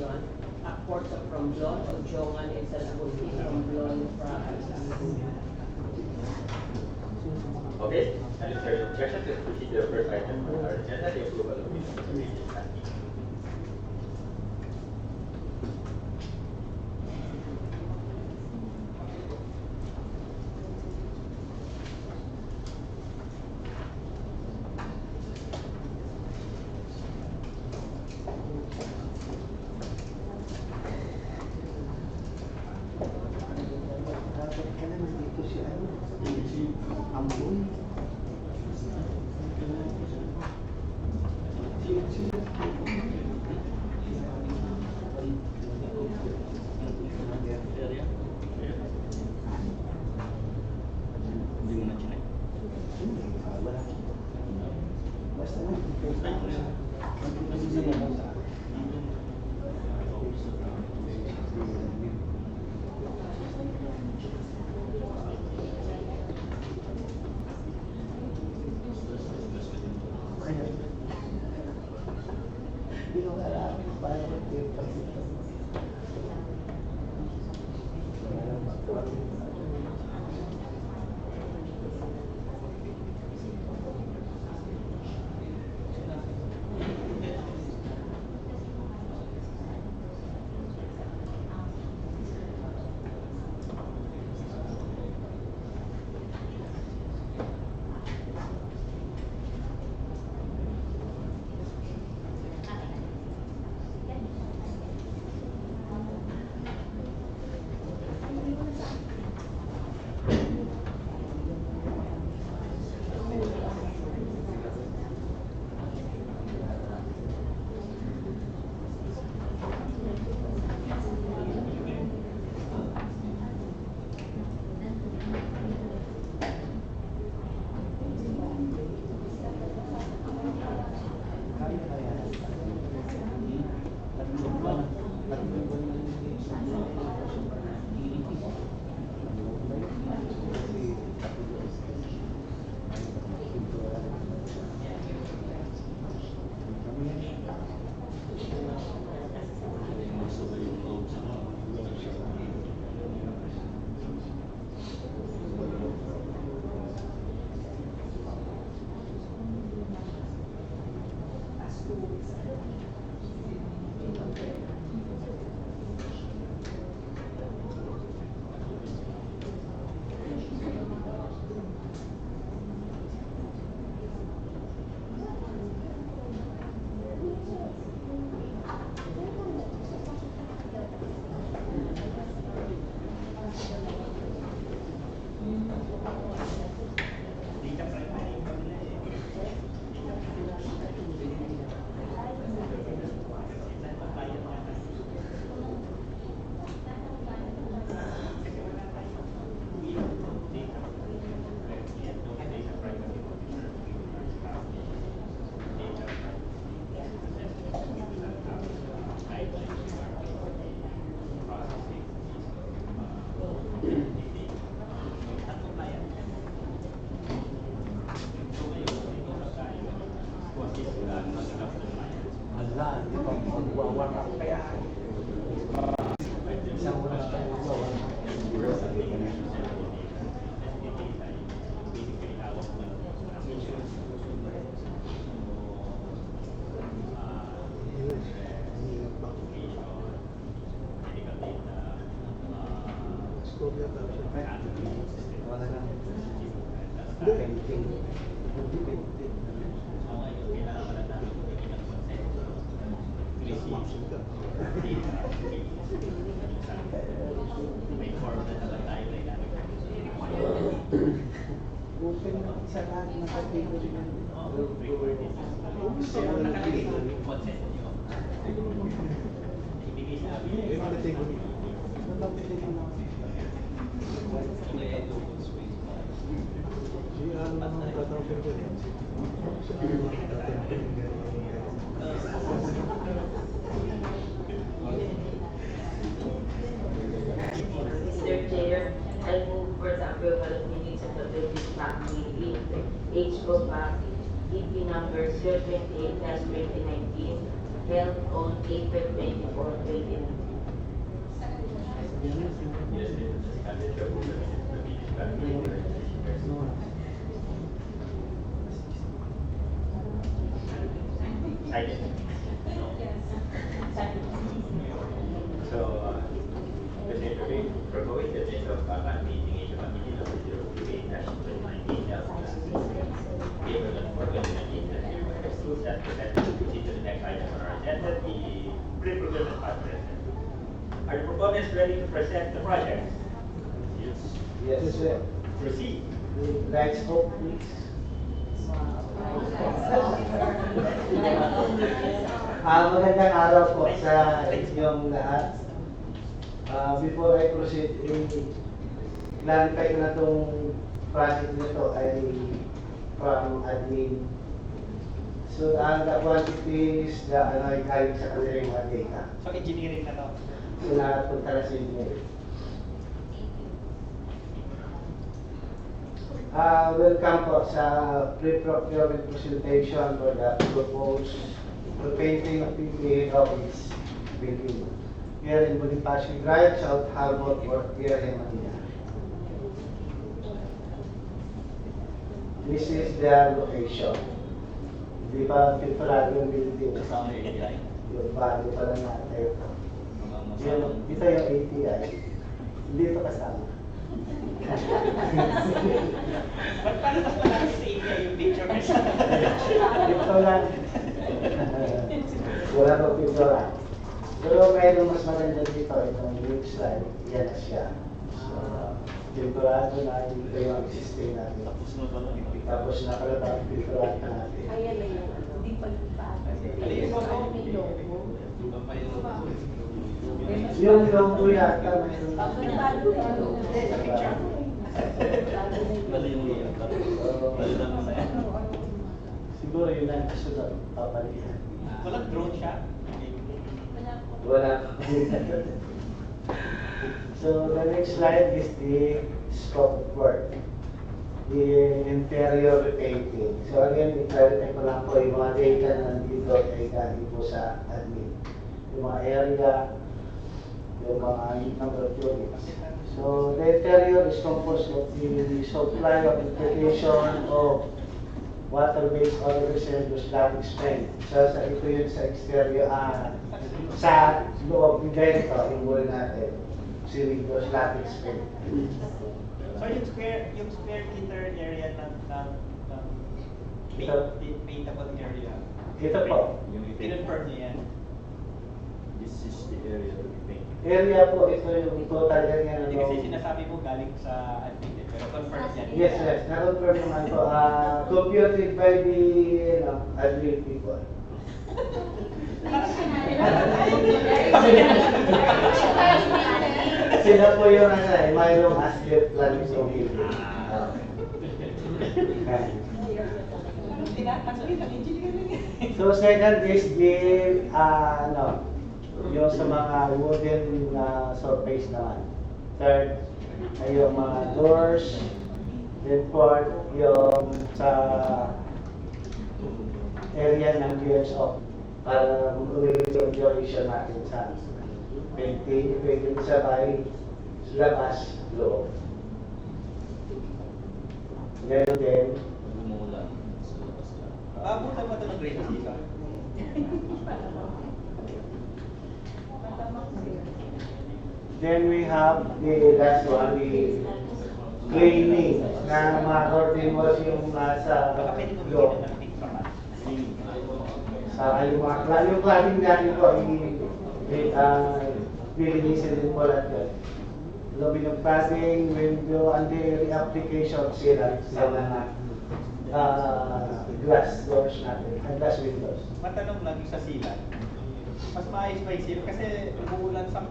John. Porta from John o Joan instead of Agustin from Blon from Okay, and if there's objections, let's proceed to the first item on our agenda, the approval of minutes of the previous meeting. Mr. Chair, I move for the approval of minutes of the previous PAC meeting, H.O. PAC, EP number 028-2019, held on April 24, 2019. Yes, it's candidate to approve the meeting back to the registration. Second. So, the same debate, proposing the date of meeting number 028-2019 held last April 2019, that you approve that to proceed to the next item on our agenda, the pre-procurement conference. Are the proponents ready to present the project? Yes, sir. Proceed. Lights off, please. Magandang araw po sa inyong lahat. Before I proceed, clarify ko na itong project nito ay from admin. So, the quantities na ay galing sa kanilang mga data. So, engineering na to. So, nakapunta na sa engineering. Welcome po sa pre-procurement presentation for the proposed painting of the headoffice building here in Bonifacio Drive, South Harbor, Port Pierre, Manila. This is the location. Di ba pinparado yung building? Kasama yung API. Yung bago pa lang natin. Ito yung API. Hindi ito kasama. Ba't paano mas malaki sa API yung picture kasi? Ito lang. Wala pa picture. Pero mayroong mas maganda dito. Itong new slide. Yan na siya. So, pinturado na dito yung existing natin. Tapos nakalata yung pinturado natin. Ayan na yung hindi pa Yung logo yata mayroon. Sa picture. Mali yung layout. Mali lang na yan. Siguro yun ang kasunod. Papalitan. Walang drone shot. Wala. So the next slide is the scope of work. The interior painting. So again, i-clarify ko lang po yung mga data na nandito ay galing po sa admin. Yung mga area, yung mga number of units. So the interior is composed of the supply of application of water-based odorless and static paint. So ito yun sa exterior, sa loob ng ganito, yung wall natin. Si windows latex paint. So yung square meter area ng paintable area. Ito po. Kinonfirm niya yan. This is the area to be painted. Area po, ito yung total area na Hindi kasi sinasabi mo galing sa admin pero confirm yan. Yes, yes. Na-confirm naman po. Computed by the admin people. Sila po yung mayroong as-built plan sa building. So second is the yung sa mga wooden surface naman. Third ay yung mga doors. Then fourth yung sa area ng BSO para mag-ulit yung duration natin sa painting, pwede sa bahay, labas, loob. Meron din. Abutan ba ito ng grade season? Then we have the last one, the cleaning na mga curtain walls yung nasa Baka pwede mo loob. bigyan ng pink pa ba? Yung mga yung cladding natin po, lilinisin din po lahat yun. Lobby ng cladding, window, and the reapplication sila sa mga glass doors natin, glass windows. Matanong lang yung sa silat. Mas maayos ba yung silat? Kasi umuulan sa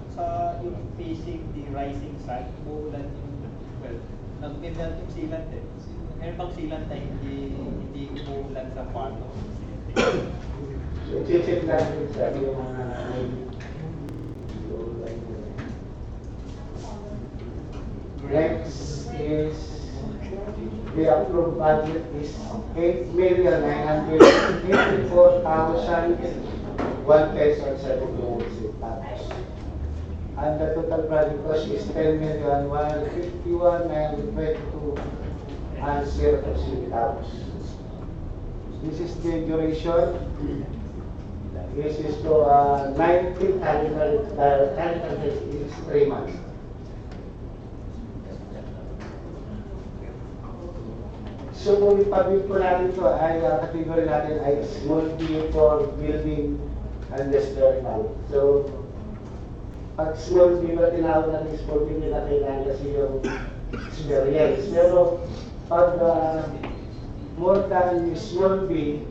yung facing the rising sun, umuulan yung, well, nag-melt yung silat eh. Meron bang silat na hindi umuulan sa kwarto? So, check natin sa yung mga next is the approved budget is 8,984,000 1 peso and 79 centavos. And the total project cost is 10,151,922 and 0 centavos. This is the duration. This is to 19 calendar days, is 3 months. So kung ipabuild po natin ito ay category natin ay small B for building and historical. So pag small B ba tinawag natin small B nila kailangan kasi yung experience. Pero pag more than small B,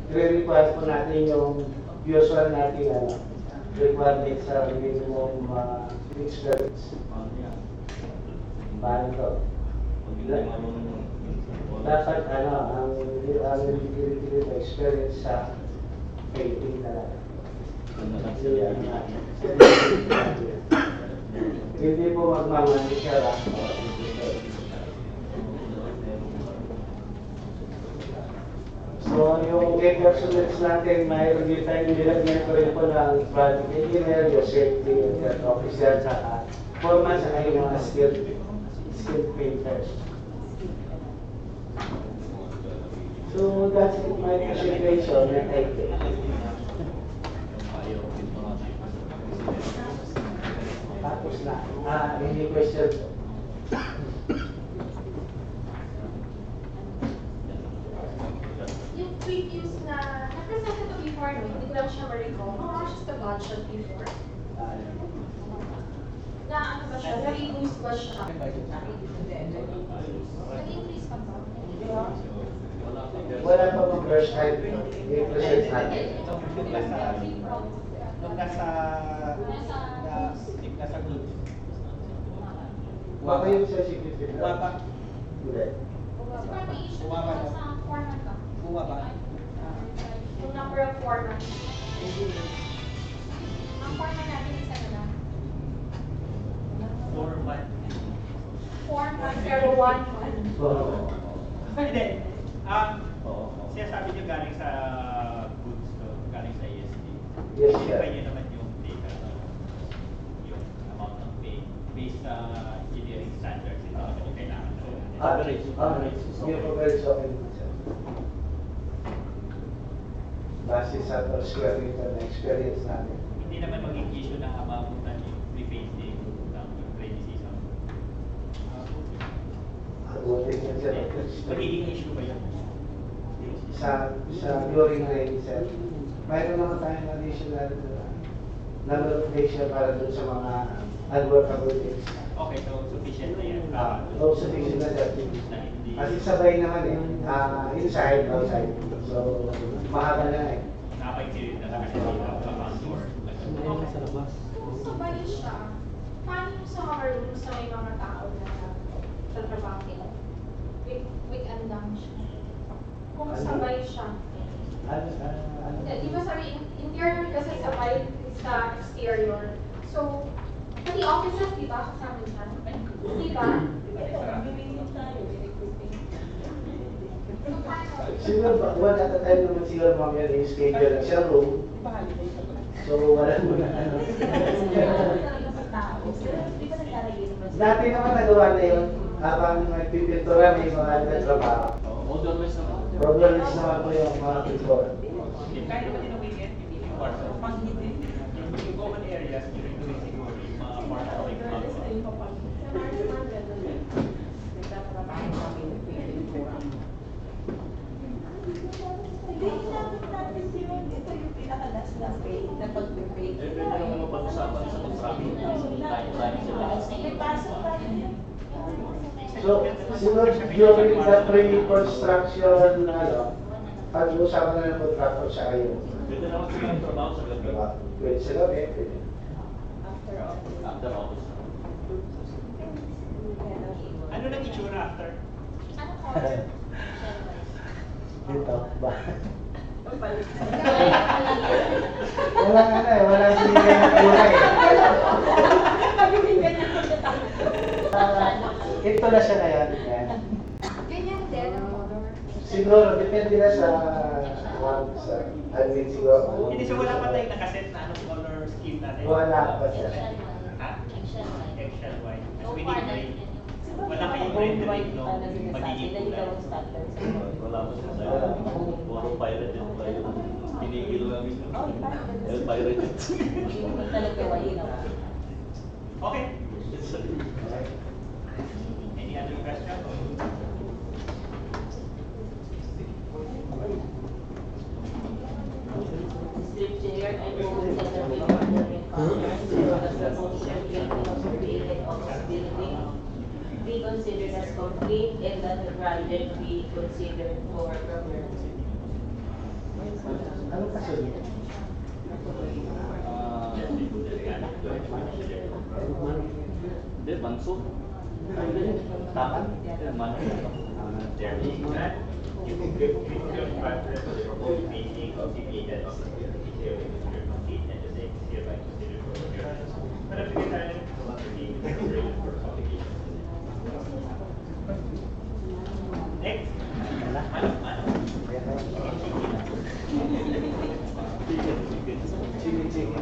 re-require po natin yung usual natin requirement sa minimum experience. Paano to? Dapat ang experience sa painting talaga. Hindi po magmamanikya lang. So, yung experiments natin, may review tayo nilagyan ko rin po ng project engineer, yung safety, yung officer, saka foreman, saka yung mga skilled painters. So, that's it, my presentation. Thank you. Tapos na. Any question? Yung previous na, na-present ito before, no? Hindi ko lang siya ma-recall. How much is the budget before? Na ano ba siya? Na-reduce ba siya? Nag-increase pa ba? Wala pa pong first time. I-present natin. Nung nasa group. Baka yung sa security. Bumaba. Hindi. Kasi parang may issue dito sa format ka. Bumaba. Yung number of format. Ang format natin is ano lang? 4 months. 4 months pero 1 month. So, Hindi. Sinasabi niyo galing sa goods, no? Galing sa ESD. Yes, sir. Verify niyo naman yung data, no? Yung amount ng pay based sa engineering standards. Ito naman yung kailangan. average. Yung average okay naman, sir. Base sa per square meter na experience namin. Hindi naman maging issue na mabutan yung pre-phasing ng rainy season. Abutin yan, sir. Magiging issue ba yun? Sa during rain, sir. Mayroon naman tayong additional number of days sir, para dun sa mga unworkable days. Okay, so sufficient na yan. Sufficient na sir. Na hindi. Kasi sabay naman inside, outside. So, mahaba na eh. Nakapag-period na sa kanila dito. Okay. Kung sabay siya, paano yung sa mga rooms sa may mga tao na sa trabaho nila? Weekend lang siya. Kung sabay siya. Di ba sabi, interior kasi sabay sa exterior. So, pati offices, di ba, kasama dyan? Di ba? So, paano? Siguro, one at a time naman siguro mamaya yung schedule lang sa room. So, wala mo na ano. Dati naman nagawa na yun. Habang nagpipintura, may mga nagtrabaho. Problems naman po yung mga pintura. Kaya naman din ang weekend, yung part of pag hindi, yung common areas during the week siguro, yung mga part of like So, siguro during the pre-construction, pag-usapan na ng contractor sa kayo. Pwede naman sila yung trabaho sa gabi. Pwede sa gabi, pwede. After office. ano nang itsura after? Ano concept? Dito, ba? Wala sinigang na kulay. Ito na siya ngayon. Yan. Ganyan din ang motor. Siguro, depende na sa month, sir. I mean, siguro. Hindi siya wala pa tayong nakaset na anong color scheme natin. Wala pa, sir. Ha? Eggshell white. So We far, need gray. nandun Wala kayong rendering no magiging kulay. Wala mo siya sa'yo. Puro pirated pa yun. Tinigil namin yun. Pirated. Talaga malinaw. Okay. Any other question? Mr. Chair, I move that the memorandum in commerce of the proposed building of the head office building be considered as complete and that the project be considered for progress. Ano pa sir? Hindi, manso. Takan? Manso. There being none, you can give preference to the proposed meeting of the head office building is hereby considered complete and the same is hereby considered for procurement. Madam Secretary, the consideration for publication. Next. Sige, sige.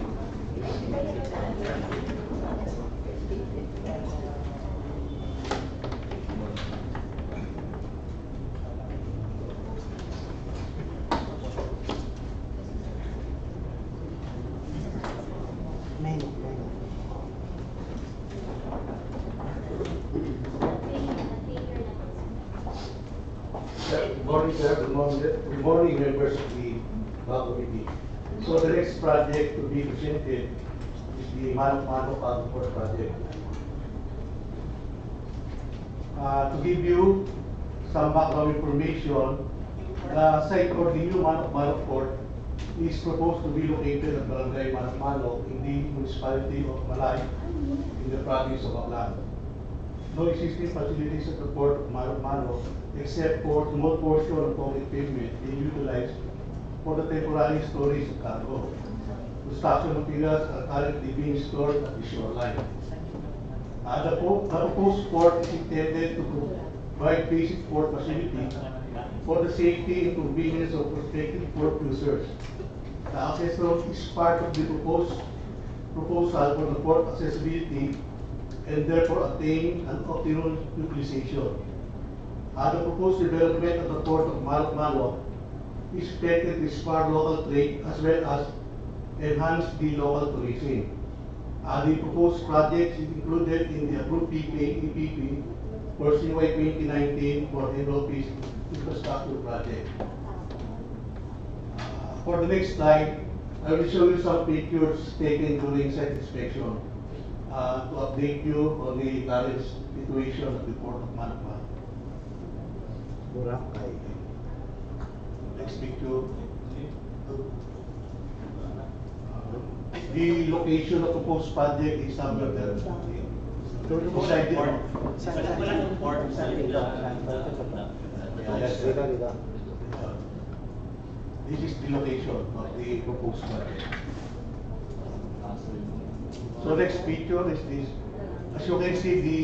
Menu. Good morning, sir. Good morning, members of the committee. So the next project to be presented is the Mano Pagport project. To give you some background information, the site for the new Mano Port is proposed to be located at Barangay Mano in the municipality of Malay in the province of Aklan. No existing facilities at the port of Mano except for small portion of concrete pavement being utilized for the temporary storage of cargo. Construction materials are currently being stored at the shoreline. The proposed port is intended to provide basic port facility for the safety and convenience of prospective port users. The access road is part of the proposal for the port accessibility and therefore attain an optimal utilization. The proposed development of the port of Malo is expected to spur local trade as well as enhance the local tourism. The proposed project is included in the approved EPP for CY 2019 for head office infrastructure project. For the next slide, I will show you some pictures taken during site inspection to update you on the current situation of the port of Manama. Boracay. Next picture. The location of the proposed project is somewhere there. Beside the Wala ng port sa Yes, Dito, dito. This is the location of the proposed project. So next picture is this. As you can see, the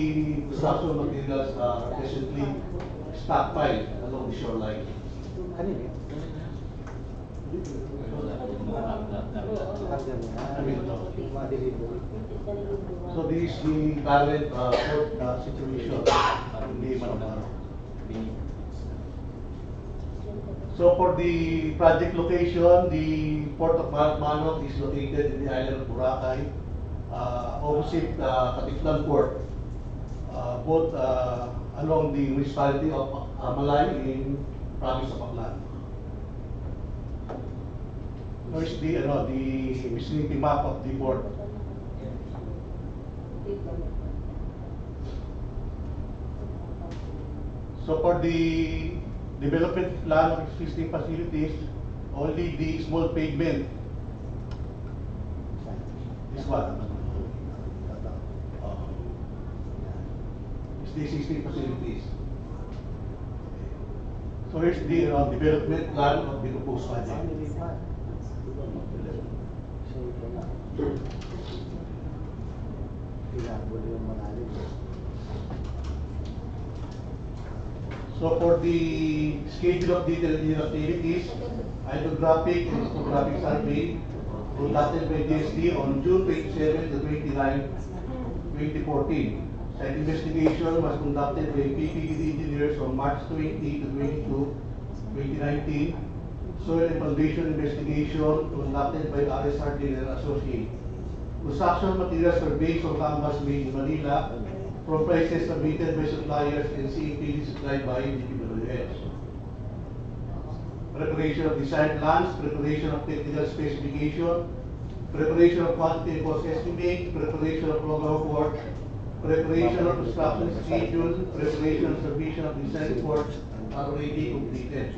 construction materials are presently stockpiled along the shoreline. Kanina? Mga delivery. So this is the current port situation in the Manamaro. So for the project location, the port of Manok is located in the island of Boracay, opposite Katiklan Port, both along the municipality of Malay in province of Aklan. Here's the vicinity map of the port. So for the development plan of existing facilities, only the small pavement, this one, is the existing facilities. So here's the development plan of the proposed project. So for the schedule of detailed activities, hydrographic and topographic survey conducted by DSD on June 27 to 29, 2014. Site investigation was conducted by PPD engineers on March 20 to 22, 2019. Soil and foundation investigation conducted by RSRD and Associate. Construction materials were based on canvas made in Manila from prices submitted by suppliers and CAPD supplied by DPWH. Preparation of design plans, preparation of technical specification, preparation of quantity and cost estimate, preparation of program report, preparation of construction schedule, preparation and submission of design reports are already completed.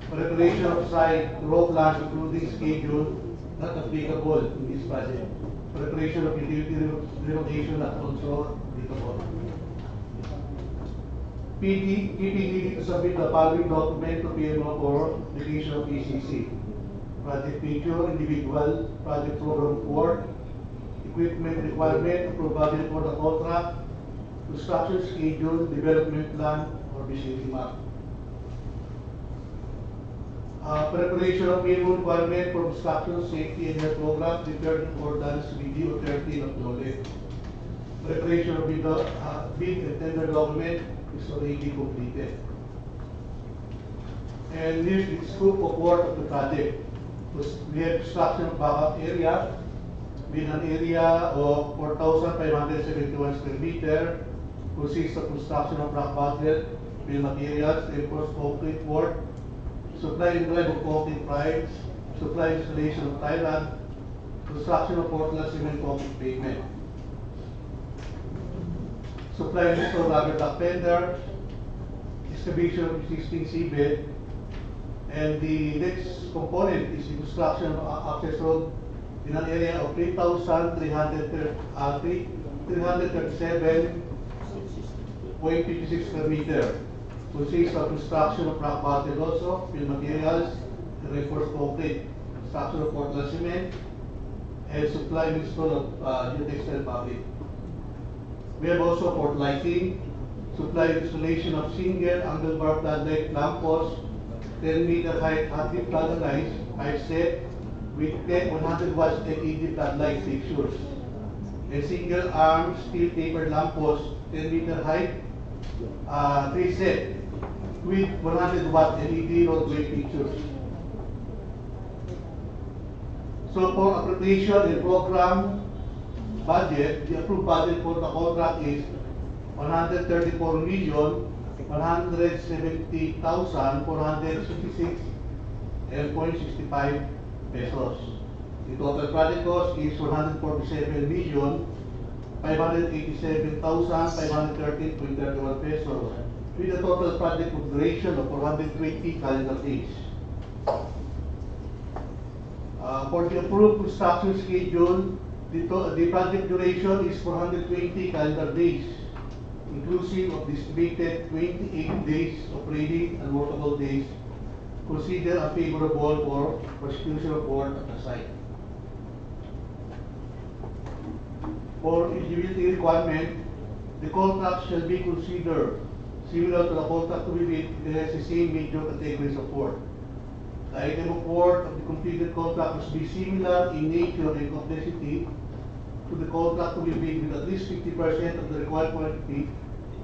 Preparation of site raw plans including schedule not applicable in this project. Preparation of utility relocation not also applicable. PPD needed to submit the following document to PMO for application of ECC. Project picture, individual, project program report, equipment requirement, provided for the contract, construction schedule, development plan, or vicinity map. Preparation of minimum requirement for construction safety and health program prepared in accordance with DO 13 of Dole. Preparation of bid and tender document is already completed. And here's the scope of work of the project. We have construction of backup area with an area of 4,571 square meter, consists of construction of rock basket, build materials, reinforced concrete work, supply and drive of concrete pipes, supply installation of Thailand, construction of Portland cement concrete pavement, supply and install rubber duct fender, excavation of existing seabed, and the next component is the construction of access road in an area of 337.56 square meter. Consists of construction of rock basket also, fill materials, reinforced concrete, construction of Portland cement, and supply and install of geotextile fabric. We have also port lighting, supply and installation of single angle bar floodlight lamp post, 10 meter height active floodlights, height set with 100 watts LED floodlight fixtures, and single arm steel tapered lamp post, 10 meter height, 3 set with 100 watt LED roadway fixtures. So for appropriation and program budget, the approved budget for the contract is 134,170,466.65 pesos. The total project cost is 147,587,513.31 pesos, with a total project duration of 420 calendar days. For the approved construction schedule, the project duration is 420 calendar days, inclusive of the estimated 28 days of ready and workable days, considered unfavorable for prosecution of work at the site. For eligibility requirement, the contract shall be considered similar to the contract to be bid. It has the same major categories of work. The item of work of the completed contract must be similar in nature and complexity to the contract to be bid with at least 50% of the required quantity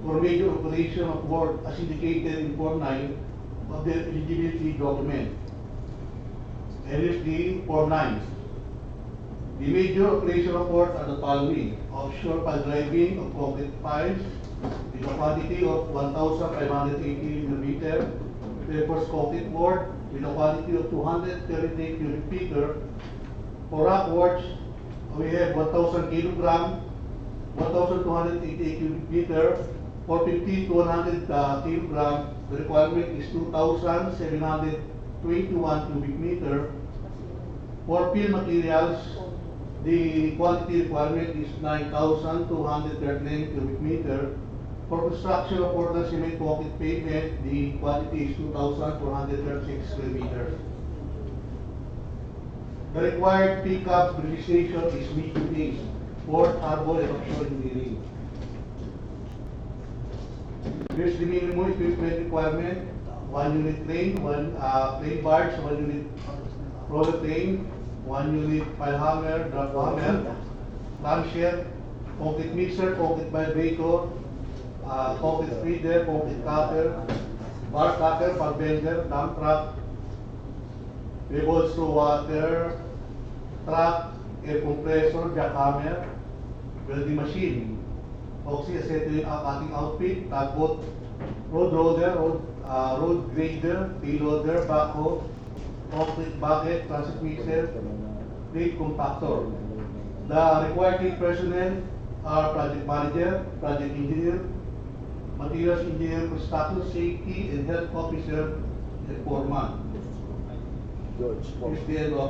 for major operation of work as indicated in Form 9 of the eligibility document. And here's the Form 9. The major operation of work are the following: offshore pile driving of concrete piles with a quantity of 1,580 millimeter, reinforced concrete work with a quantity of 233 cubic meter. For rock works, we have 1,000 kilogram, 1,288 cubic meter. For 50 to 100 kilogram, the requirement is 2,721 cubic meter. For fill materials, the quantity requirement is 9,239 cubic meter. For construction of Portland cement concrete pavement, the quantity is 2,436 square meters. The required pickup registration is meeting port, harbor, and offshore engineering. Here's the minimum equipment requirement: 1 unit crane, 1 crane barge, 1 unit roller crane, 1 unit pile hammer, drop hammer, clamshell, concrete mixer, concrete vibrator, concrete feeder, concrete cutter, bar cutter, pag bender, dump truck. We have also water truck, air compressor, jackhammer, welding machine. Oxy, ito yung ating outfit, tugboat, road roller, road grader, payloader, backhoe, concrete bucket, transit mixer, plate compactor. The required team personnel are project manager, project engineer, materials engineer, construction safety, and health officer, and foreman. George. Here's the end of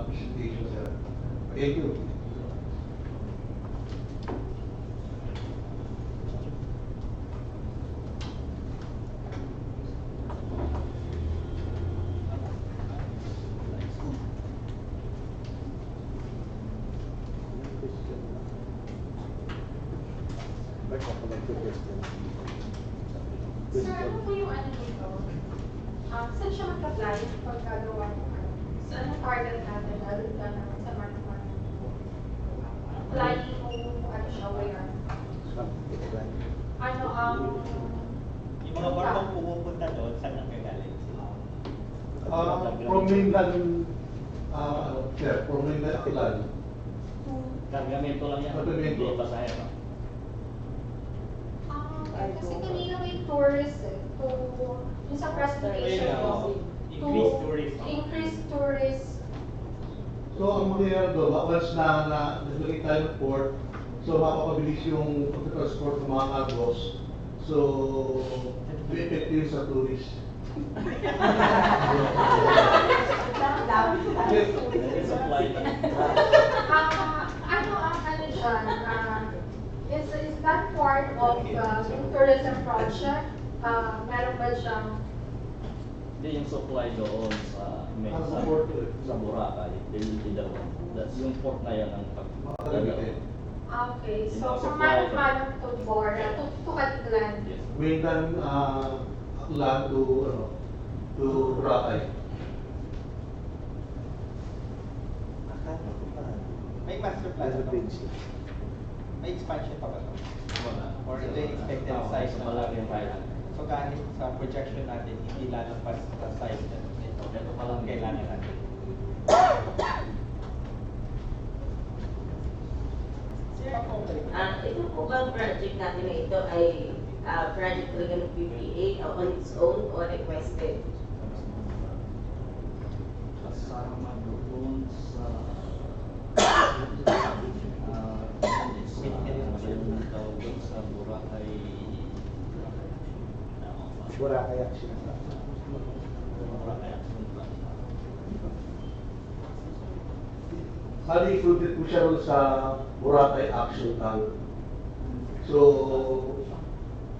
presentation, sir. Thank you. Sir, ano po yung ano dito? Saan siya mag-apply pag gagawa mo? So, anong target natin? Lalo ka na sa market. Applying mo, ano siya, where? Ano ang... Yung mga barkong pumupunta doon, saan ang gagaling? From mainland, sir, from mainland Aklan. Kargamento lang yan. Kargamento. Hindi pasahero. Kasi kanina may tourist to, yung sa presentation mo, Increase tourism. increase tourist. So, ang mangyayari doon, once na naglagay tayo ng port, so mapapabilis yung pag-transport ng mga cargos. So, effective yun sa tourist. Supply na. Ano ang ano dyan? Is that part of yung tourism project? Meron ba siyang Hindi yung supply doon sa Sa port to eh. sa Boracay. That's yung port na yan ang Makakagamitin. okay, so Yung from supply Manok to Bora to Katilan. Yes. Mainland Aklan to Boracay. May master plan na to? May expansion pa ba ito? Wala. Or ito yung expected size Sa na malaki yung kaya. So kahit sa projection natin, hindi lalagpas sa size na ito. Ito pa lang. Kailangan natin. Ito po bang project natin na ito ay project talaga ng PPA on its own o requested? Kasama doon sa yung tawag doon sa Boracay. Boracay Action. Boracay Action Plan. Bali, included po siya ron sa Boracay Action Plan. So,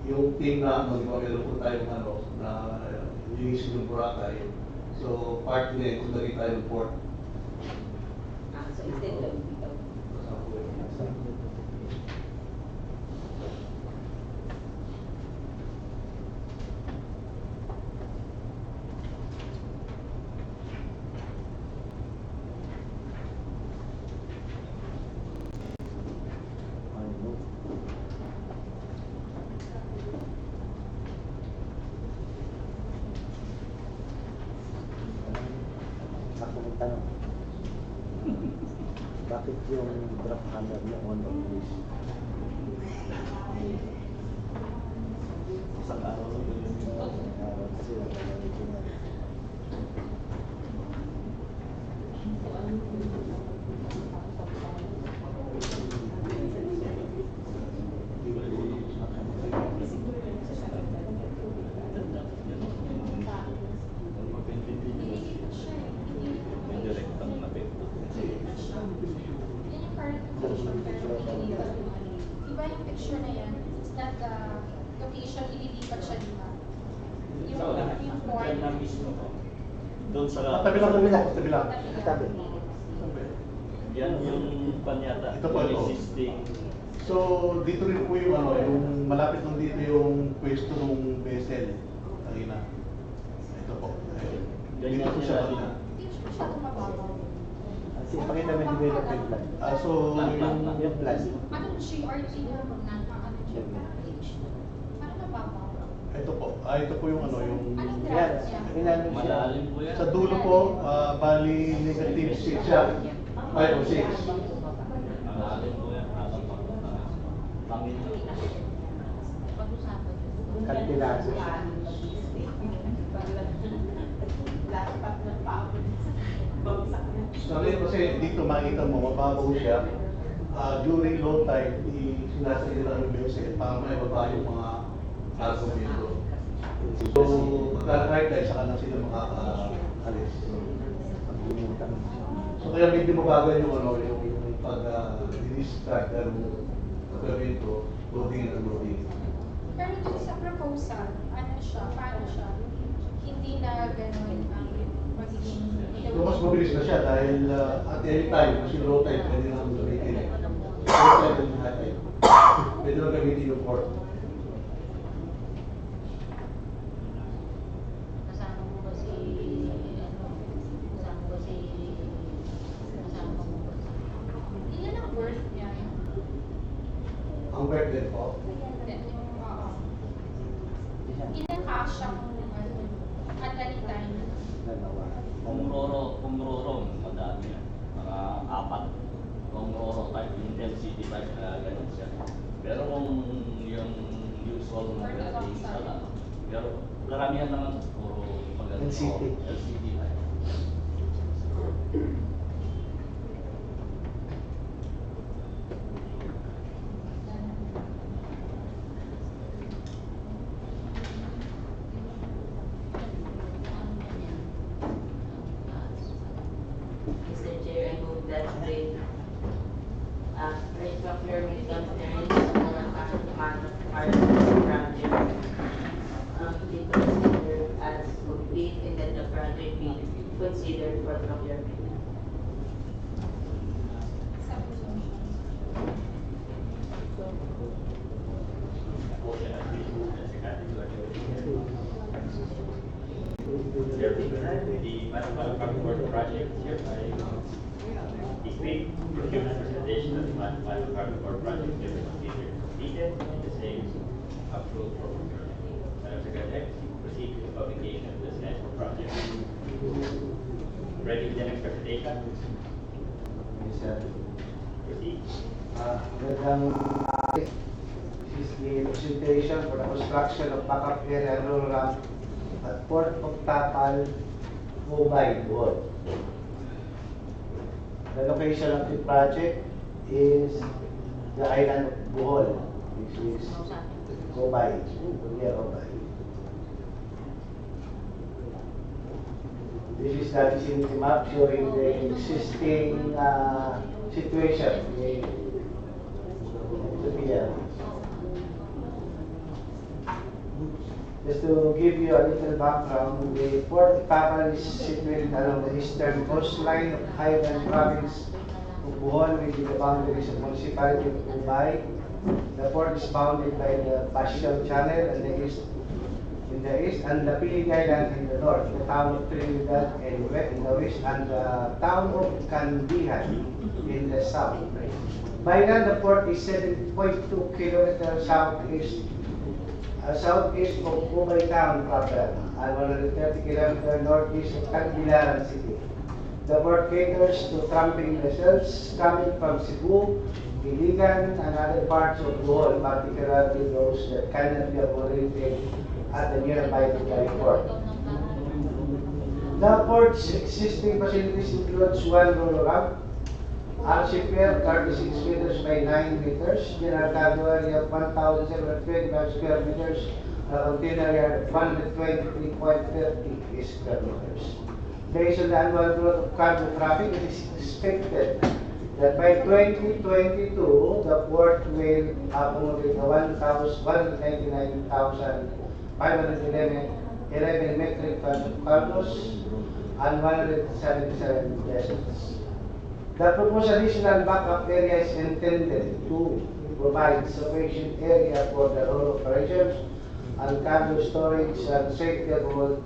yung team na, di ba, meron po tayong na linis ng Boracay. So, part niya, kung lagi tayo ng port. So instead of dito. Ako may tanong. Bakit yung drop hammer mo on the list? Isang araw lang yun yung Kasi medyo na. may direktang napekto. Yun yung current location, pero ililipat. Iba yung picture na yan, it's not the location, ililipat siya dito. Yung port. Diyan na mismo. Doon sa... Tabi lang, tabi lang, tabi lang. Tabi. Yan yung panyata. Ito pa, ito. Existing. So, dito rin po yung yung malapit lang dito yung pwesto ng vessel. Tangina. Dito po siya. Hindi siya masyadong mababaw. Kasi pakita mo yung development plan. So, Yung plan. Ano GRT na ano siya? Ano mababaw? ito po yung ano, yung Anong Yan, graph niya? ilan siya? Malalim po yan. sa dulo po, bali negative 6 siya. 5 o 6. Malalim po yan. Pangin na. Kalkulado siya. So ngayon kasi dito makita mo, mababaw siya. During low tide, sinasali nila ng music para may baba yung mga argumento. So, pagka-high tide, saka lang sila makaka-alis. So kaya medyo mabagal yung ano, yung pag-distract ng argumento, loading and unloading. Pero dun sa proposal, ano siya, paano siya? Hindi na gano'n ang magiging... So mas mabilis na siya dahil at any time, kasi low tide, pwede na gamitin. Low tide and high tide. Pwede na gamitin yung port. Kasama mo ba si, kasama mo ba si, kasama mo ba si, Ilan ang worth niya? Ang birthday po. Ilan kasyang at any time? Dalawa. Kung roro, madami yan. Mga 4. Kung roro type, intensity type, ganun siya. Pero kung yung usual na dating isa lang, pero karamihan naman puro pagano LCD. LCD type. Mr. Chair, I move that with procurement concerns for project be considered as complete and that the project be considered for procurement. Sa presumption. Motion has been moved and seconded to adjourn. The Manufacturing Board project hereby decree procurement presentation of the Manufacturing Board project hereby considered completed and the same approved for procurement. Madam Secretary, proceed to the publication of the central project. Ready with the next presentation? Yes, sir. Proceed. This is the presentation for the construction of backup area roll ramp at Port of Tapal, Mumbai, Bohol. The location of the project is the island of Bohol, which is Mumbai, near Mumbai. This is the vicinity map showing the existing situation. Just to give you a little background, the Port of Tapal is situated along the eastern coastline of Highland Province of Bohol within the boundaries of municipality of Mumbai. The port is bounded by the Pasial Channel in the east and the Pilig Island in the north, the town of Trinidad in the west, and the town of Candihan in the south. By land, the port is 7.2 kilometers southeast of Mumbai town proper and 130 kilometers northeast of Tagbilaran city. The port caters to tramping vessels coming from Cebu, Iligan, and other parts of Bohol, particularly those that cannot be operated at the nearby Dubai port. The port's existing facilities includes one roll ramp, shipyard 36 meters by 9 meters, general cargo area of 1,725 square meters, a container yard of 123.30 square meters. Based on the annual growth of cargo traffic, it is expected that by 2022, the port will accommodate 199,511 metric tons of cargoes and 177 vessels. The proposed additional backup area is intended to provide sufficient area for the road operations and cargo storage and safety of all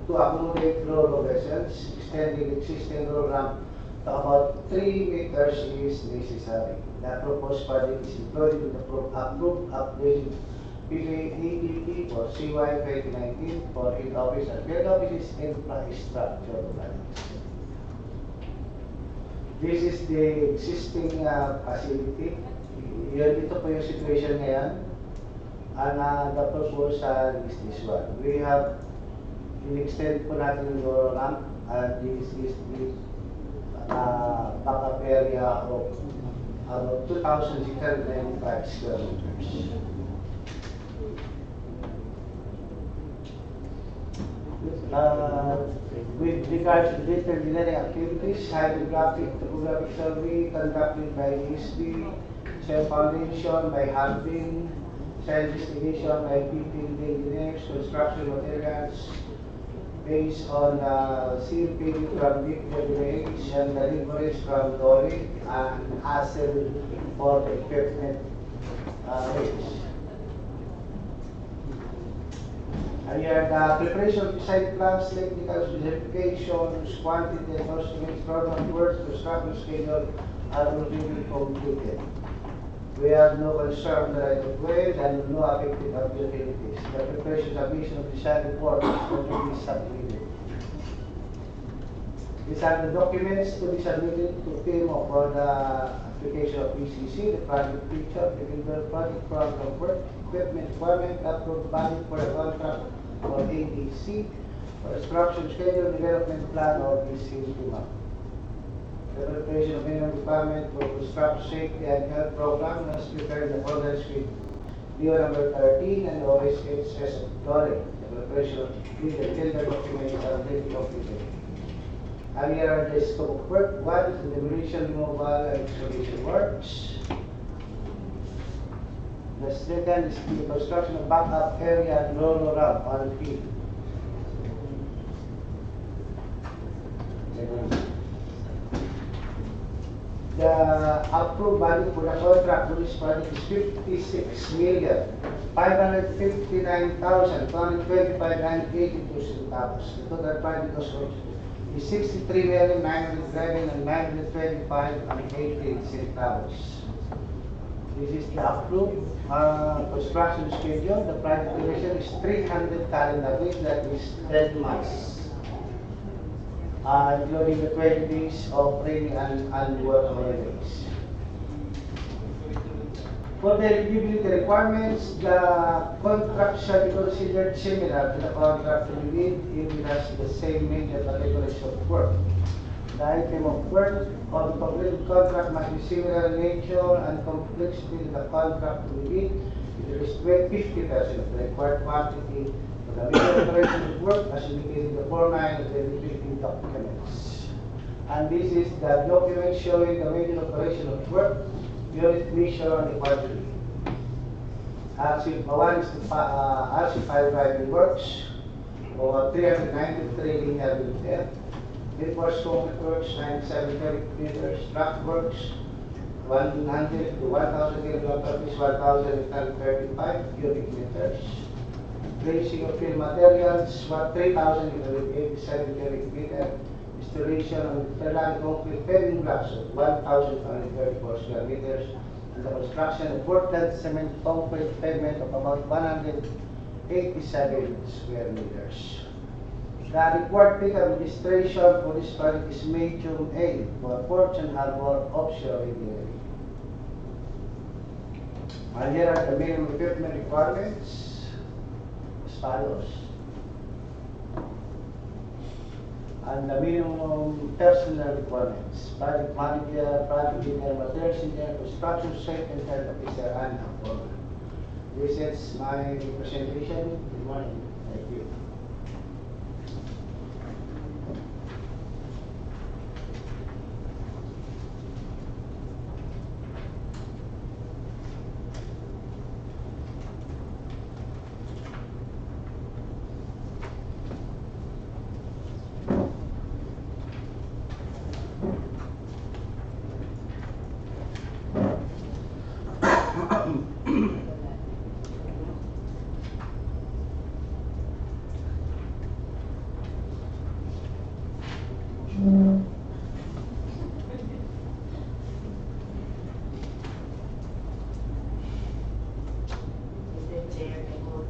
to accommodate ro-ro vessels, extending existing ro ramp to about 3 meters is necessary. The proposed project is included in the approved upgrade PAEDP for CY 2019 for head office and head office infrastructure projects. This is the existing facility. Ito po yung situation ngayon. And the proposal is this one. We have in-extend po natin yung Loro ramp, and this is the backup area of about 2,695 square meters. With regards to detailed engineering activities, hydrographic, topographic survey conducted by ESB, soil foundation by Harbin, soil investigation by PPD engineers, construction materials based on CLP from Big WH and deliveries from Lorry and hassle for the equipment rates. And here the preparation of site plans, technical specifications, quantity and estimates, program work, construction schedule are already completed. We have no concern on the right of way and no affected utilities. The preparation submission of design report is already submitted. These are the documents to be submitted to PMO for the application of PCC, the project picture, the builder project program work, equipment requirement, approved budget for a contract for ADC, for construction schedule, development plan of PCC map. The preparation of minimum requirement for construction safety and health program was prepared in accordance with DO number 13 and OSHS authority. The preparation of legal tender documents are already completed. And here are the scope of work. One is the demolition, removal, and excavation works. The second is the construction of backup area and roll ramp on the field. The approved value for the contract for this project is 56,559,225.82 centavos. The total project cost is 63,911,925.18 centavos. This is the approved construction schedule. The project duration is 300 calendar days, that is 10 months. Including the 20 days of rainy and unwork holidays. For the eligibility requirements, the contract shall be considered similar to the contract we did if it has the same major categories of work. The item of work of the completed contract must be similar in nature and complexity to the contract we did. It is 50% of the required quantity for the major operation of work as indicated in the format of the utility documents. And this is the document showing the major operation of work, unit mission and quantity. One is the RC5 driving works, over 393 linear meter. Reinforced concrete works, 97 cubic meters. Truck works, 100 to 1,000 kilograms, 1,835 cubic meters. Placing of fill materials, 3,087 cubic meters. Installation of Interland concrete paving blocks of 1,234 square meters. And the construction of Portland cement concrete pavement of about 187 square meters. The required pickup registration for this project is Medium A for Ports and Harbor Offshore Engineering. And here are the minimum equipment requirements as follows. And the minimum personnel requirements: project manager, project engineer, materials engineer, construction site and health officer, and a foreman. This is my presentation. Good morning. Thank you.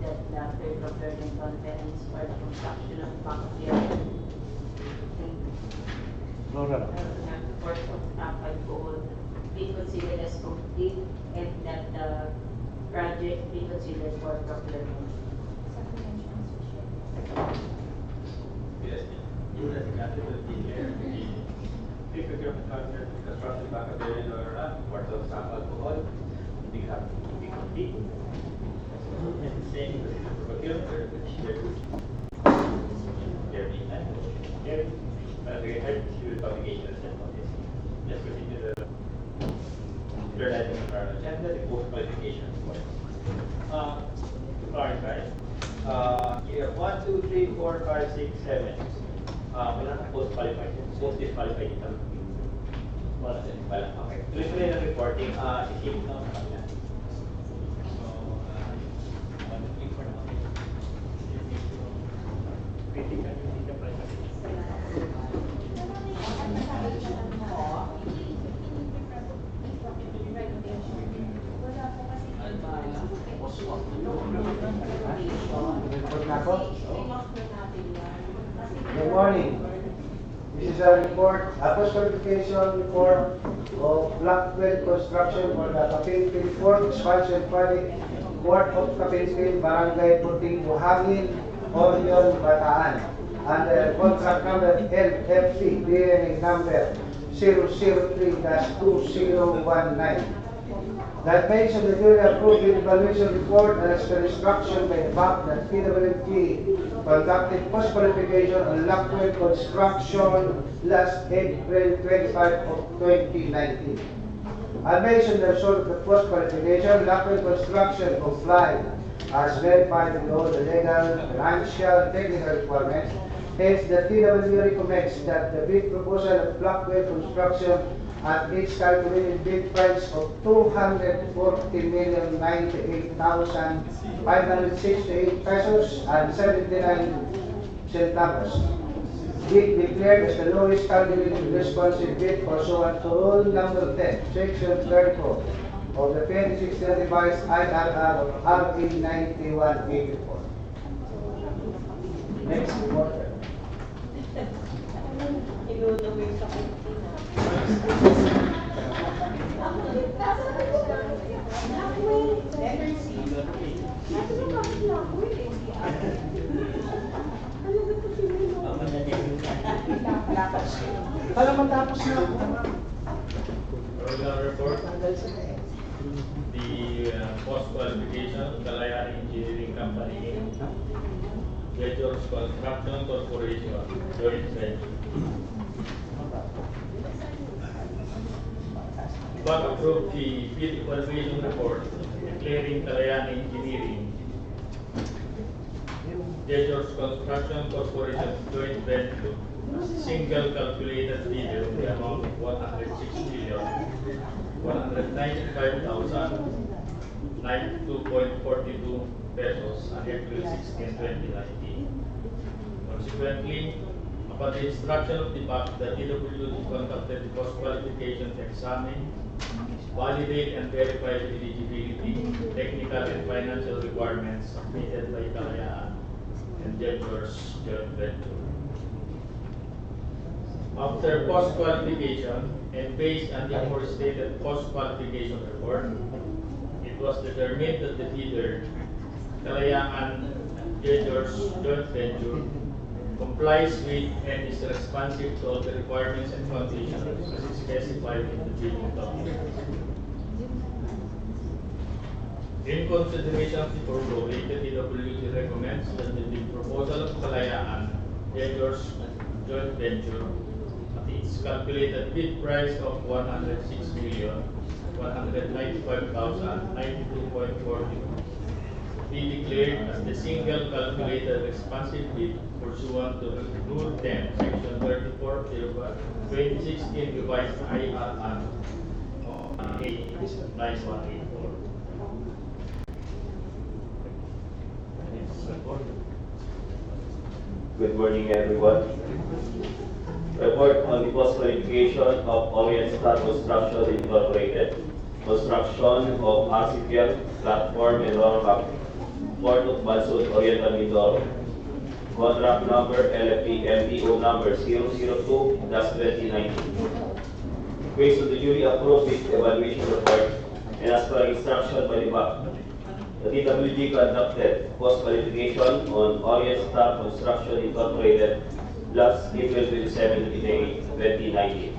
that the pre-procurement conference for the construction of back-of-field port of Tapal be considered as complete and that the project be considered for procurement. Yes, you as a capital declare the pre-procurement contract for construction back of the port of San Alcohol, we have to be complete. And same with the procurement, which there be none. Here, we heard through publication and notice. Let's continue the third item of our agenda, the post qualification report. To clarify, here 1, 2, 3, 4, 5, 6, 7. Wala na post-qualified. Post-disqualified ito. Wala sa wala. Okay. Tuloy-tuloy ng reporting, isipin na sa kanila. So, 1, 2, 3, 4 na. Critical yung data privacy. Good morning. This is a report, a post-qualification report of Blackwell Construction for the Kapilpil Port Expansion Project, Port of Kapilpil, Barangay Puting, Buhangin, Orion, Bataan, under contract number LFC, bearing number 003-2019. That based on the duly approved evaluation report and as per instruction by the BAC that PWG conducted post-qualification on Blackwell Construction last April 25 of 2019. And based on the result of the post-qualification, Blackwell Construction complied as verified with all the legal, financial, and technical requirements. Hence, the TWG recommends that the bid proposal of Blackwell Construction at its calculated bid price of 240,098,568 pesos and 79 centavos. Bid declared as the lowest calculated responsive bid pursuant to Rule Number 10, Section 34 of the 2016 revised IRR of RA 9184. Next reporter. Para matapos na ako. Program report. The post-qualification, Kalayaan Engineering Company, Ventures Construction Corporation, joint venture. BAC approved the bid evaluation report declaring Kalayaan Engineering, Ventures Construction Corporation, joint venture, single calculated bidder in the amount of 106,195,092.42 pesos on April 16, 2019. Consequently, upon the instruction of the BAC, the TWG conducted the post-qualification to examine, validate and verify the eligibility, technical and financial requirements submitted by Kalayaan and Ventures joint venture. After post-qualification and based on the aforestated post-qualification report, it was determined that the bidder, Kalayaan Ventures joint venture, complies with and is responsive to all the requirements and conditions as specified in the bidding documents. In consideration of the foregoing, the TWG recommends that the bid proposal of Kalayaan Ventures joint venture at its calculated bid price of 106,195,092.40 be declared as the single calculated responsive bid pursuant to Rule 10, Section 34 of the 2016 revised IRR of 9184. Good morning, everyone. Report on the post-qualification of Orient Star Construction Incorporated. Construction of RCPL platform and roller Port of Balsod, Oriental Mindoro. Contract number LFP MDO number 002-2019. Based on the duly approved evaluation report and as per instruction by the BAC, the TWG conducted post-qualification on Orient Star Construction Incorporated last April 27, 2019.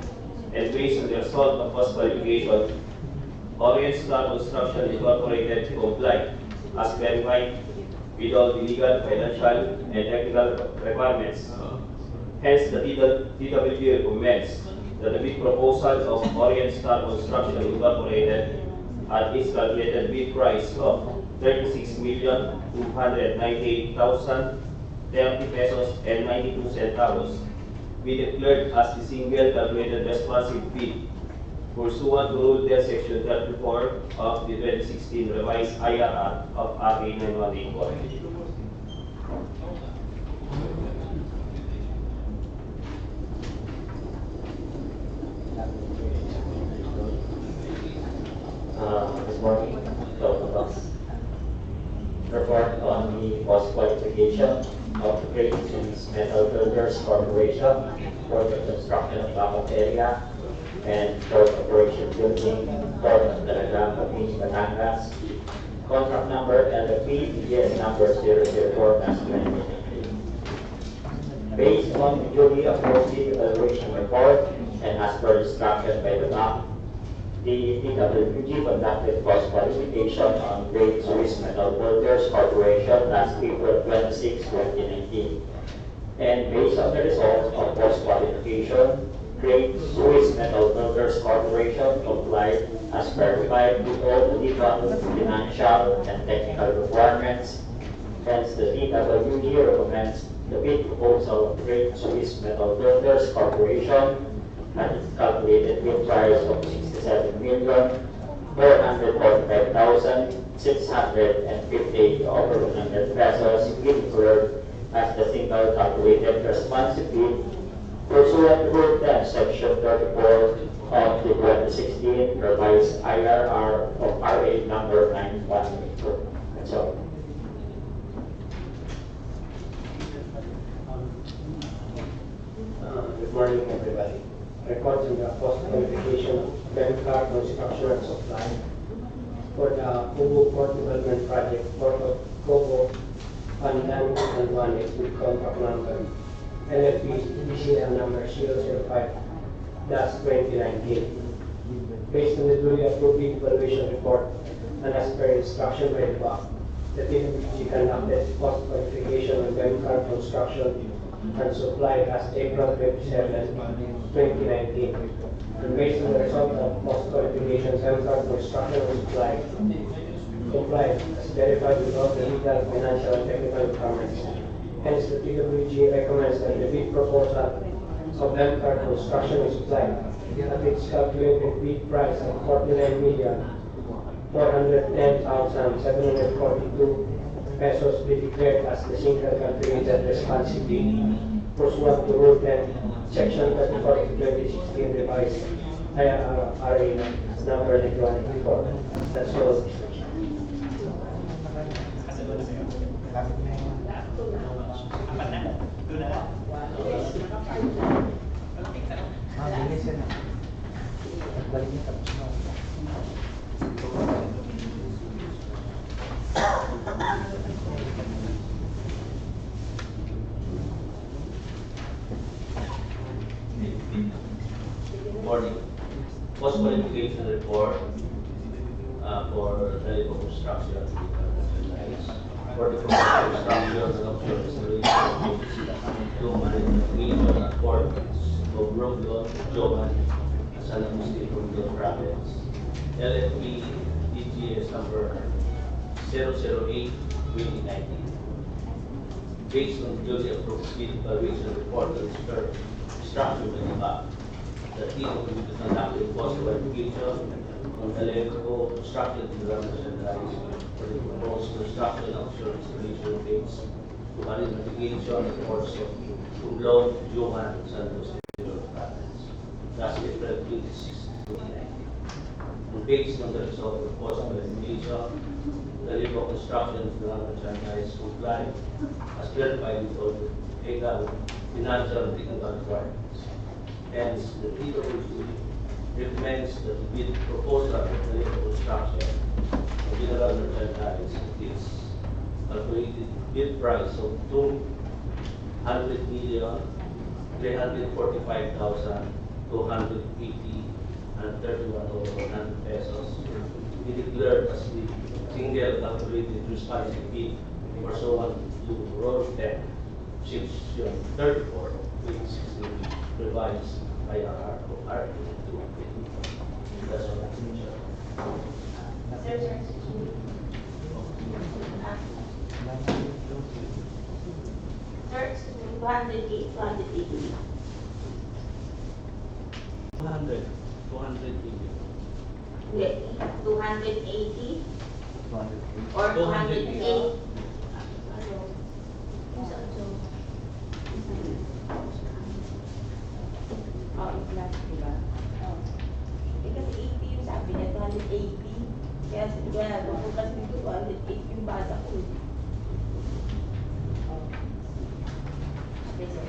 And based on the result of post-qualification, Orient Star Construction Incorporated complied as verified with all the legal, financial, and technical requirements. Hence, the TWG recommends that the bid proposal of Orient Star Construction Incorporated at its calculated bid price of 36,298,030 pesos and 92 centavos be declared as the single calculated responsive bid pursuant to Rule 10, Section 34 of the 2016 revised IRR of RA 9184. Good morning, Dr. Report on the post-qualification of the Great East Metal Builders Corporation for the construction of Backup area and port operation building, Port of Talagang, Batangas. Contract number LFP EGS number 004-2019. Based on the duly approved evaluation report and as per instruction by the BAC, the TWG conducted post-qualification on Great Swiss Metal Builders Corporation last April 26, 2019. And based on the results of post-qualification, Great Swiss Metal Builders Corporation complied as verified with all the legal, financial, and technical requirements. Hence, the TWG recommends the bid proposal of Great Swiss Metal Builders Corporation at its calculated bid price of 67,445,658 over 100 pesos be declared as the single calculated responsive bid pursuant to Rule 10, Section 34 of the 2016 revised IRR of RA number 9184. That's all. Good morning, everybody. Report on the post-qualification of Bencar Construction and Supply for the Kubo Port Development Project, Port of Kubo, Pandan and Wanes with contract number LFP ECL number 005-2019. Based on the duly approved evaluation report and as per instruction by the BAC, the TWG conducted post-qualification on Bencar Construction and Supply last April 27, 2019. And based on the result of post-qualification, Bencar Construction and Supply complied as verified with all the legal, financial, and technical requirements. Hence, the TWG recommends that the bid proposal of Bencar Construction and Supply at its calculated bid price of 49,410,742 pesos be declared as the single calculated responsive bid pursuant to Rule 10, Section 34 of 2016 revised IRR number 9184. That's all. Morning. Post-qualification report for Teleco Construction for the construction and offshore installation to management at Port of Romblon, Joman, San Agustin, Romblon Province. LFP DGS number 008-2019. Based on duly approved bid evaluation report and instruction by the BAC, the team will be conducting post-qualification on Teleco Construction Development and Rise for the proposed construction of offshore installation base to marine mitigation of ports of Romblon, Joman, San Agustin, Province. Last April 26, 2019. And based on the result of post-qualification, the the Libo Construction Development Franchise comply as verified with all the legal, financial, and technical requirements. Hence, the PWC recommends that the bid proposal of the Libo Construction of General Merchandise is calculated bid price of 200,345,280 pesos be declared as the single calculated responsive bid pursuant to Rule 10, Section 34 of 2016 revised IRR of Article 2. That's all. Sir, sir. Sir, 280. 280. Hindi, 280 or 208. Oh, i-flash, diba? Eh, kasi 80 yung sabi niya, 280. Kaya kung kasi dito 208 yung basa ko. Okay, sir.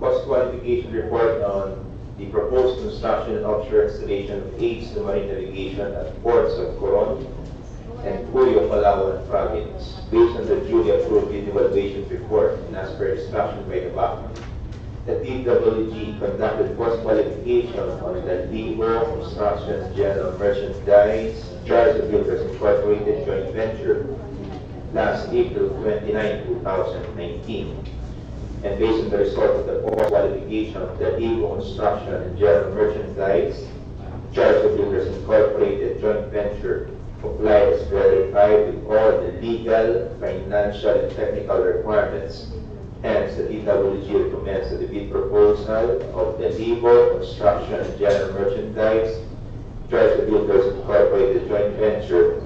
Cost qualification report on the proposed construction and offshore installation of aids to marine navigation at ports of Coron and Puyo, Palawan province, based on the duly approved bid evaluation report and as per instruction by the BAC. The TWG conducted cost qualification on the Libo Construction General Merchandise Charge of Builders Incorporated joint venture last April 29, 2019. And based on the result of the cost qualification of the Libo Construction and General Merchandise Charge of Builders Incorporated joint venture complied as verified with all the legal, financial, and technical requirements. Hence, the TWG recommends that the bid proposal of the Libo Construction and General Merchandise Charge of Builders Incorporated joint venture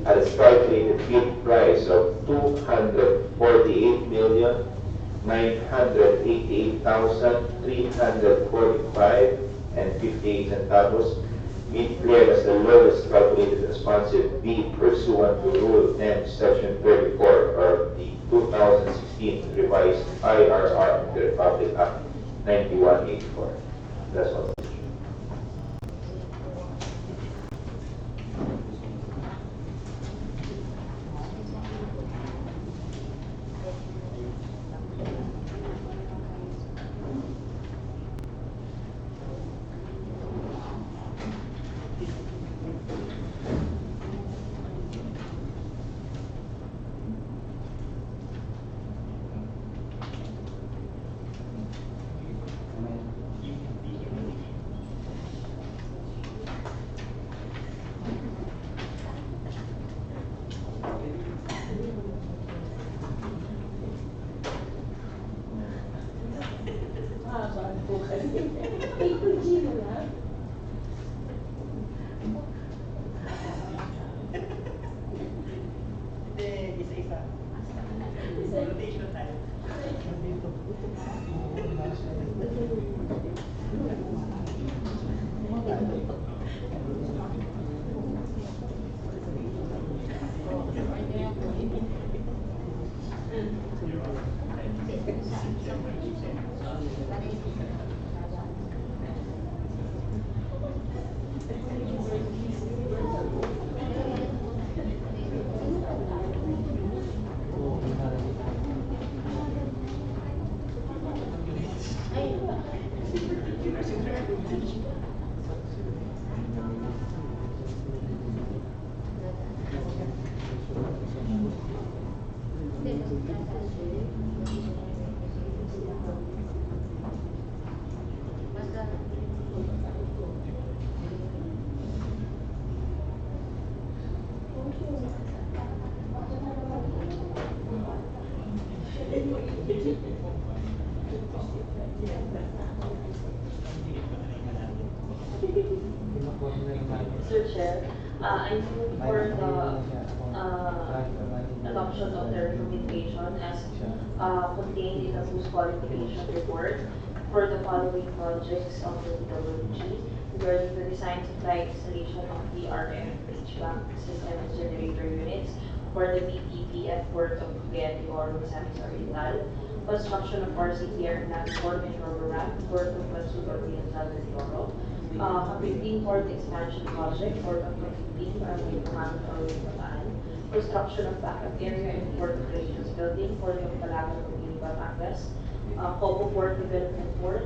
at a calculated bid price of 248,988,345.58 centavos be declared as the lowest calculated responsive bid pursuant to Rule 10, Section 34 of the 2016 revised IRR of the Republic Act 9184. That's all. Hindi, isa-isa. Rotation tayo. Mr. Chair, I move for the adoption of the recommendation as contained in the post qualification report for the following projects of the PWG. regarding the design, supply, installation of the RF HVAC system and generator units for the BPPF Port of Cagayan de Oro, Misamis Oriental, construction of RCTR platform in Roboran, Port of Basud Oriental, Mindoro, Kapiting Port Expansion Project, Port of Kapiting, Barangay Tumangan, Bataan, construction of backup area in Port Operations Building, Port of Calapan, Batangas, Cobo Port Development Port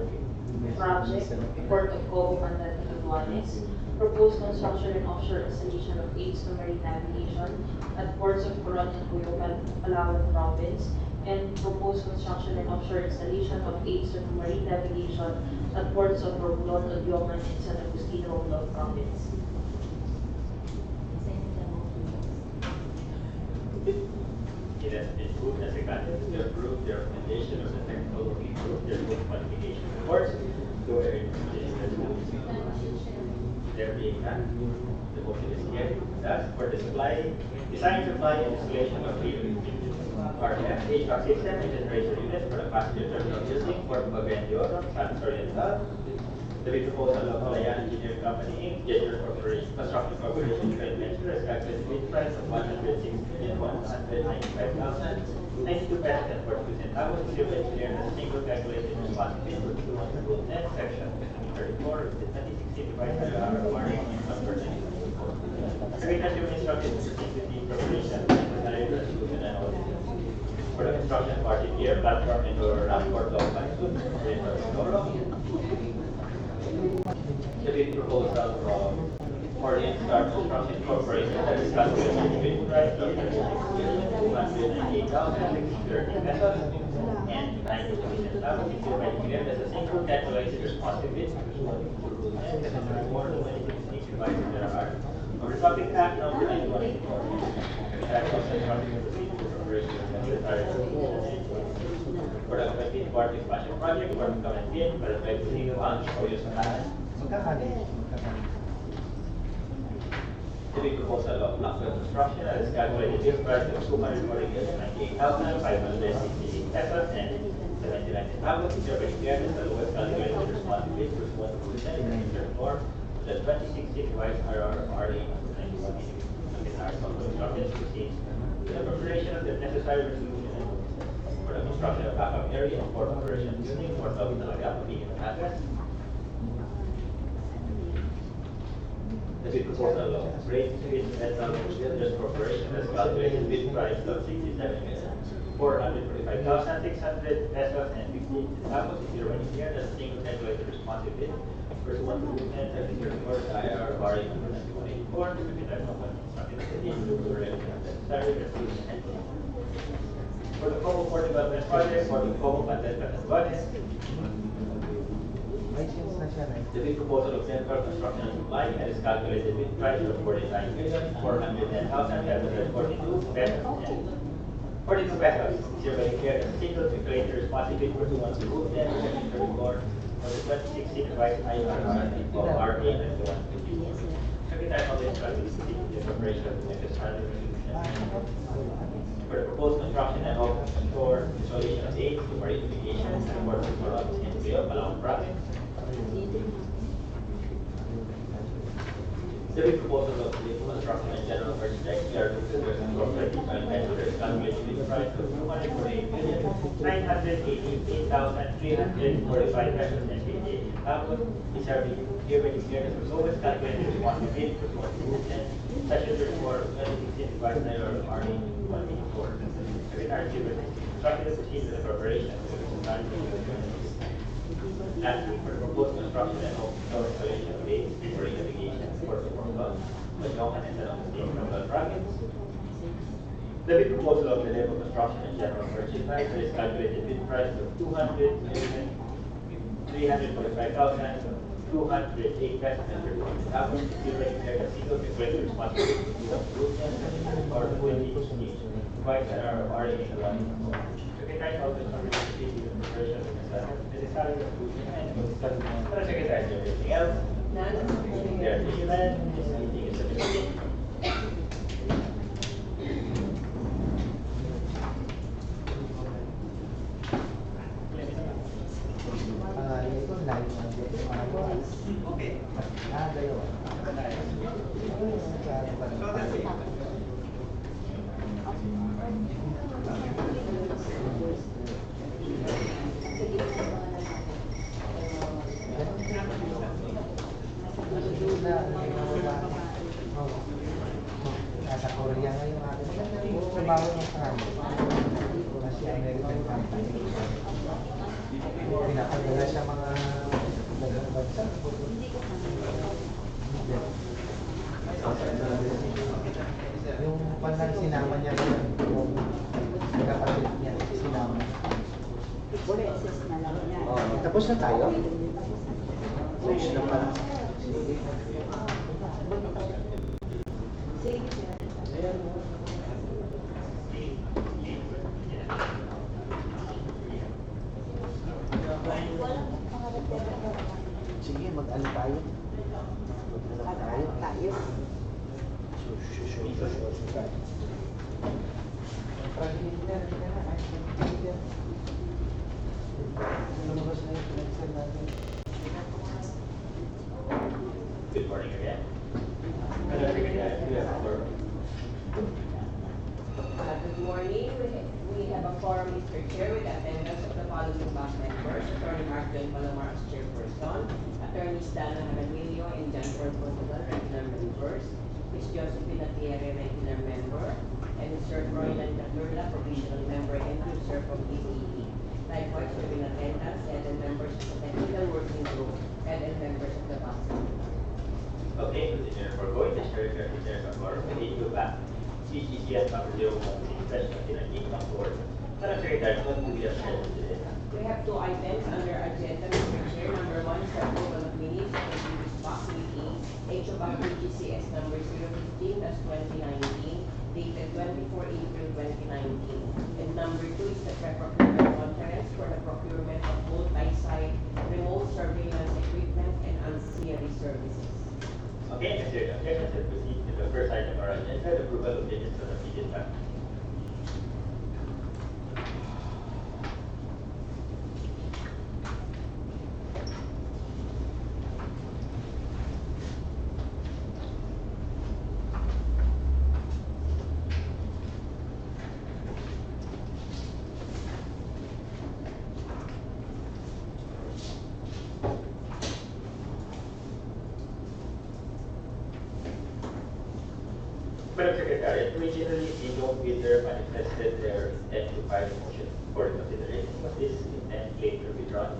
Project, Port of Cobo, Pandan, Catanduanes, proposed construction and offshore installation of aids to marine navigation at ports of Coron and Cuyocan, Palawan Province, and proposed construction and offshore installation of aids to marine navigation at ports of Romblon, Odiongan, and San Agustin, Romblon Province. It has been moved as a candidate to approve the recommendation of the technical working group, their both qualification reports, to a there being none, the motion is carried. Thus, for the supply, design, supply, and installation of the RF HVAC system and generator unit for the passenger terminal building for Cagayan de Oro, Misamis Oriental, the proposal of Malayan Engineering Company Inc., Gesture Corporation, Construction Corporation, joint venture, is calculated bid price of 106,195,092 pesos and 42 centavos to the engineer as a single calculated responsive bid for 200 rule 10, section 34 of the 26 certified RR number 94. Secretary has been instructed to proceed with the preparation of the necessary resolution and audit for the construction of RTPR platform in the Port of Basud, Mindoro. The bid proposal for the Start Construction Corporation that is calculated bid price of 298,630 pesos and 92 centavos is hereby declared as a single calculated responsive bid pursuant to Rule 10, Section 34, 2016, revised there are of the Republic Act number 9184. The Act of Construction Procedure Corporation of the necessary resolution for the Kapitin Port Expansion Project for the Kapitin para the Pagpili Ang Oyos Manahan. The bid proposal of Blackfield Construction that is calculated bid price of 298,568 pesos and 79 centavos is hereby declared as the lowest calculated responsive bid pursuant to Rule 10, Section 4 of the 26 revised RRRA 91. The Arts of Construction proceeds to the preparation of the necessary resolution for the construction of backup area and port operation building for South Talaga, Pagiging Address. The bid proposal of Great Swiss Metal Builders Corporation has calculated bid price of 67,445,600 pesos and 58 centavos is hereby declared as a single calculated responsive bid pursuant to Rule 10, Section 34 of the IRRA number 9184. The Secretary of Construction City to correct the necessary resolution and for the Cobo Port Development Project for the Cobo Pandan Catanduanes. The bid proposal of Central Construction and Supply has calculated bid price of 49,410,542 pesos and 42 pesos is hereby declared as a single calculated responsive bid pursuant to Rule 10, Section 34 of the 26 revised IRRA of RA 91. Secretary of the Instruction is seeking the preparation of the necessary resolution for the proposed construction and offshore installation of aids to marine navigation and port of Coron in Cuyocan, Palawan Province. The bid proposal of the construction and general architect, Yard Incorporated joint venture is calculated bid price of 248,988,345 pesos and 58 centavos is hereby declared as the lowest calculated responsive bid pursuant to Rule 10, Section 34 of 2016 revised RA 184. Secretary is instructed to proceed with the preparation of the necessary resolution. Lastly, for the proposed construction and offshore installation of aids to marine navigation for the Romblon, Odiongan, and San Agustin, Romblon Province. The bid proposal of the level construction and general merchandise is calculated bid price of 200,345,208 pesos and 31 centavos is hereby declared as single calculated responsibility pursuant to Rule 10 or 2016 revised RRA 91. Secretary of the Committee with the preparation of the necessary resolution and para Secretary, is there anything else? None. There is none. This meeting is adjourned. Ito, live. attendance. Okay. Dalawa. So that's it. Nasa Korea ngayon natin. Trabaho ng kami. Kasi American company. Pinapadala sa mga dagang bansa. Yung panang sinama niya yung kapatid niya, sinama niya. Tapos na tayo? Tapos na pala. Sige, mag-ano tayo? Mag-ano tayo? Good morning again. Madam Secretary, do you have a floor? Good morning. We have a forum, Mr. Chair, with attendance of the following bank members: Attorney Mark John Palomar as chairperson, Attorneys Dana Jaramillo and John Paul Portugal, regular members, Ms. Josephine Atiere, regular member, and Mr. Froilan Caturla, provisional member, and you, sir, from PCE. Likewise, we will attendance and members of the technical working group and members of the bank. Okay, with the chair for going, the chair declares a quorum. We need to go back. CCCS number 016/2019 come forward. Madam Secretary, what do we have scheduled today? We have two items under agenda, Mr. Chair. Number one is the approval of minutes of the previous BAC meeting, HO BAC PGCS number 015/2019, dated 24 April 2019. And number two is the pre-procurement conference for the procurement of multi-site remote surveillance equipment and ancillary services. Okay, Mr. Objection, let's proceed to the first item on our agenda, the approval of minutes of the previous BAC. Madam Secretary, originally, the no bidder manifested their intent to file a motion for consideration, but this intent later withdrawn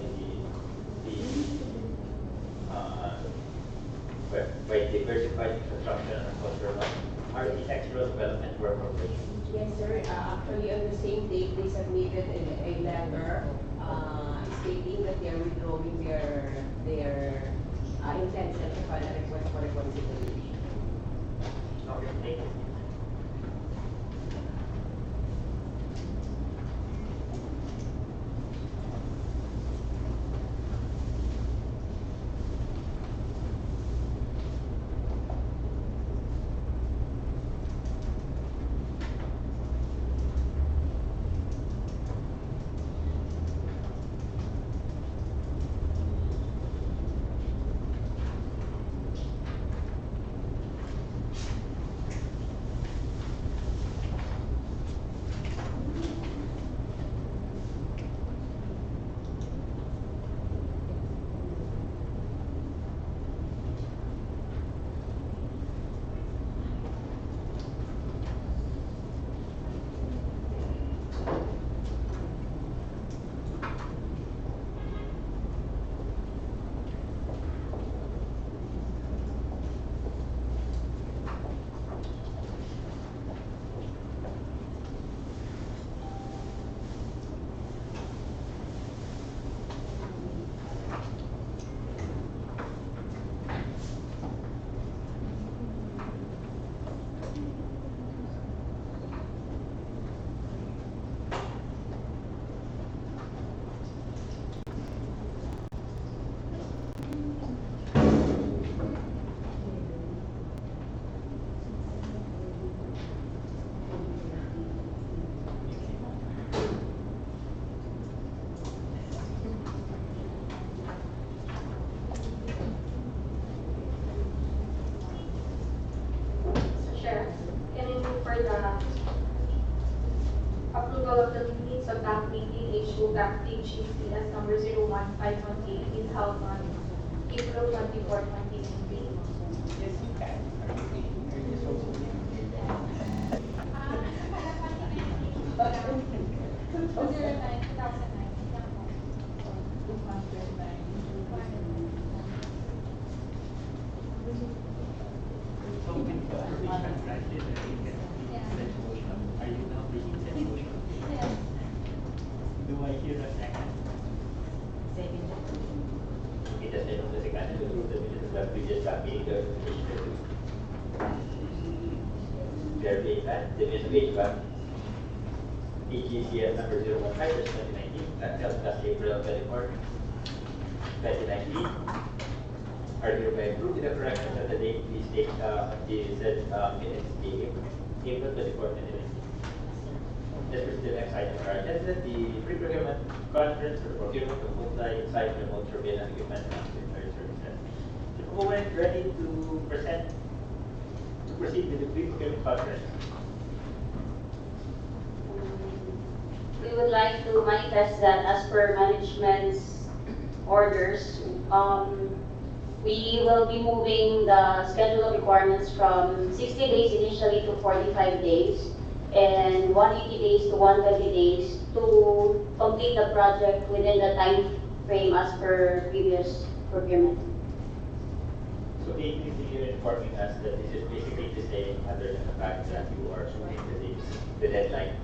by Diversified Construction and Cultural Architectural Development Work Corporation. Yes, sir. Actually, on the same date, they submitted a letter stating that they are withdrawing their intention to file a request for reconsideration. Okay, thank you. issue acting chief PS number 01518 is held on April 24, 2019. Yes, you can. Are you supposed to be? So with the permission granted, you can send motion. Are you now making said motion? Do I hear a second? Kita sa inyo sa kanan, yung the minutes of the previous meeting, the Commissioner Claire Bateman, the Ms. Bateman, EGCS number 015/2019, that held last April 24, 2019, are hereby approved with the corrections of the date, please take the said minutes dated April 24, 2019. Let's proceed to the next item on our agenda, the pre-procurement conference for the procurement of multi-site remote surveillance equipment and military services. The proponent ready to proceed with the pre-procurement conference. We would like to manifest that as per management's orders, we will be moving the schedule of requirements from 60 days initially to 45 days and 180 days to 120 days to complete the project within the time frame as per previous procurement. So basically, you're informing us that this is basically the same other than the fact that you are showing the deadline.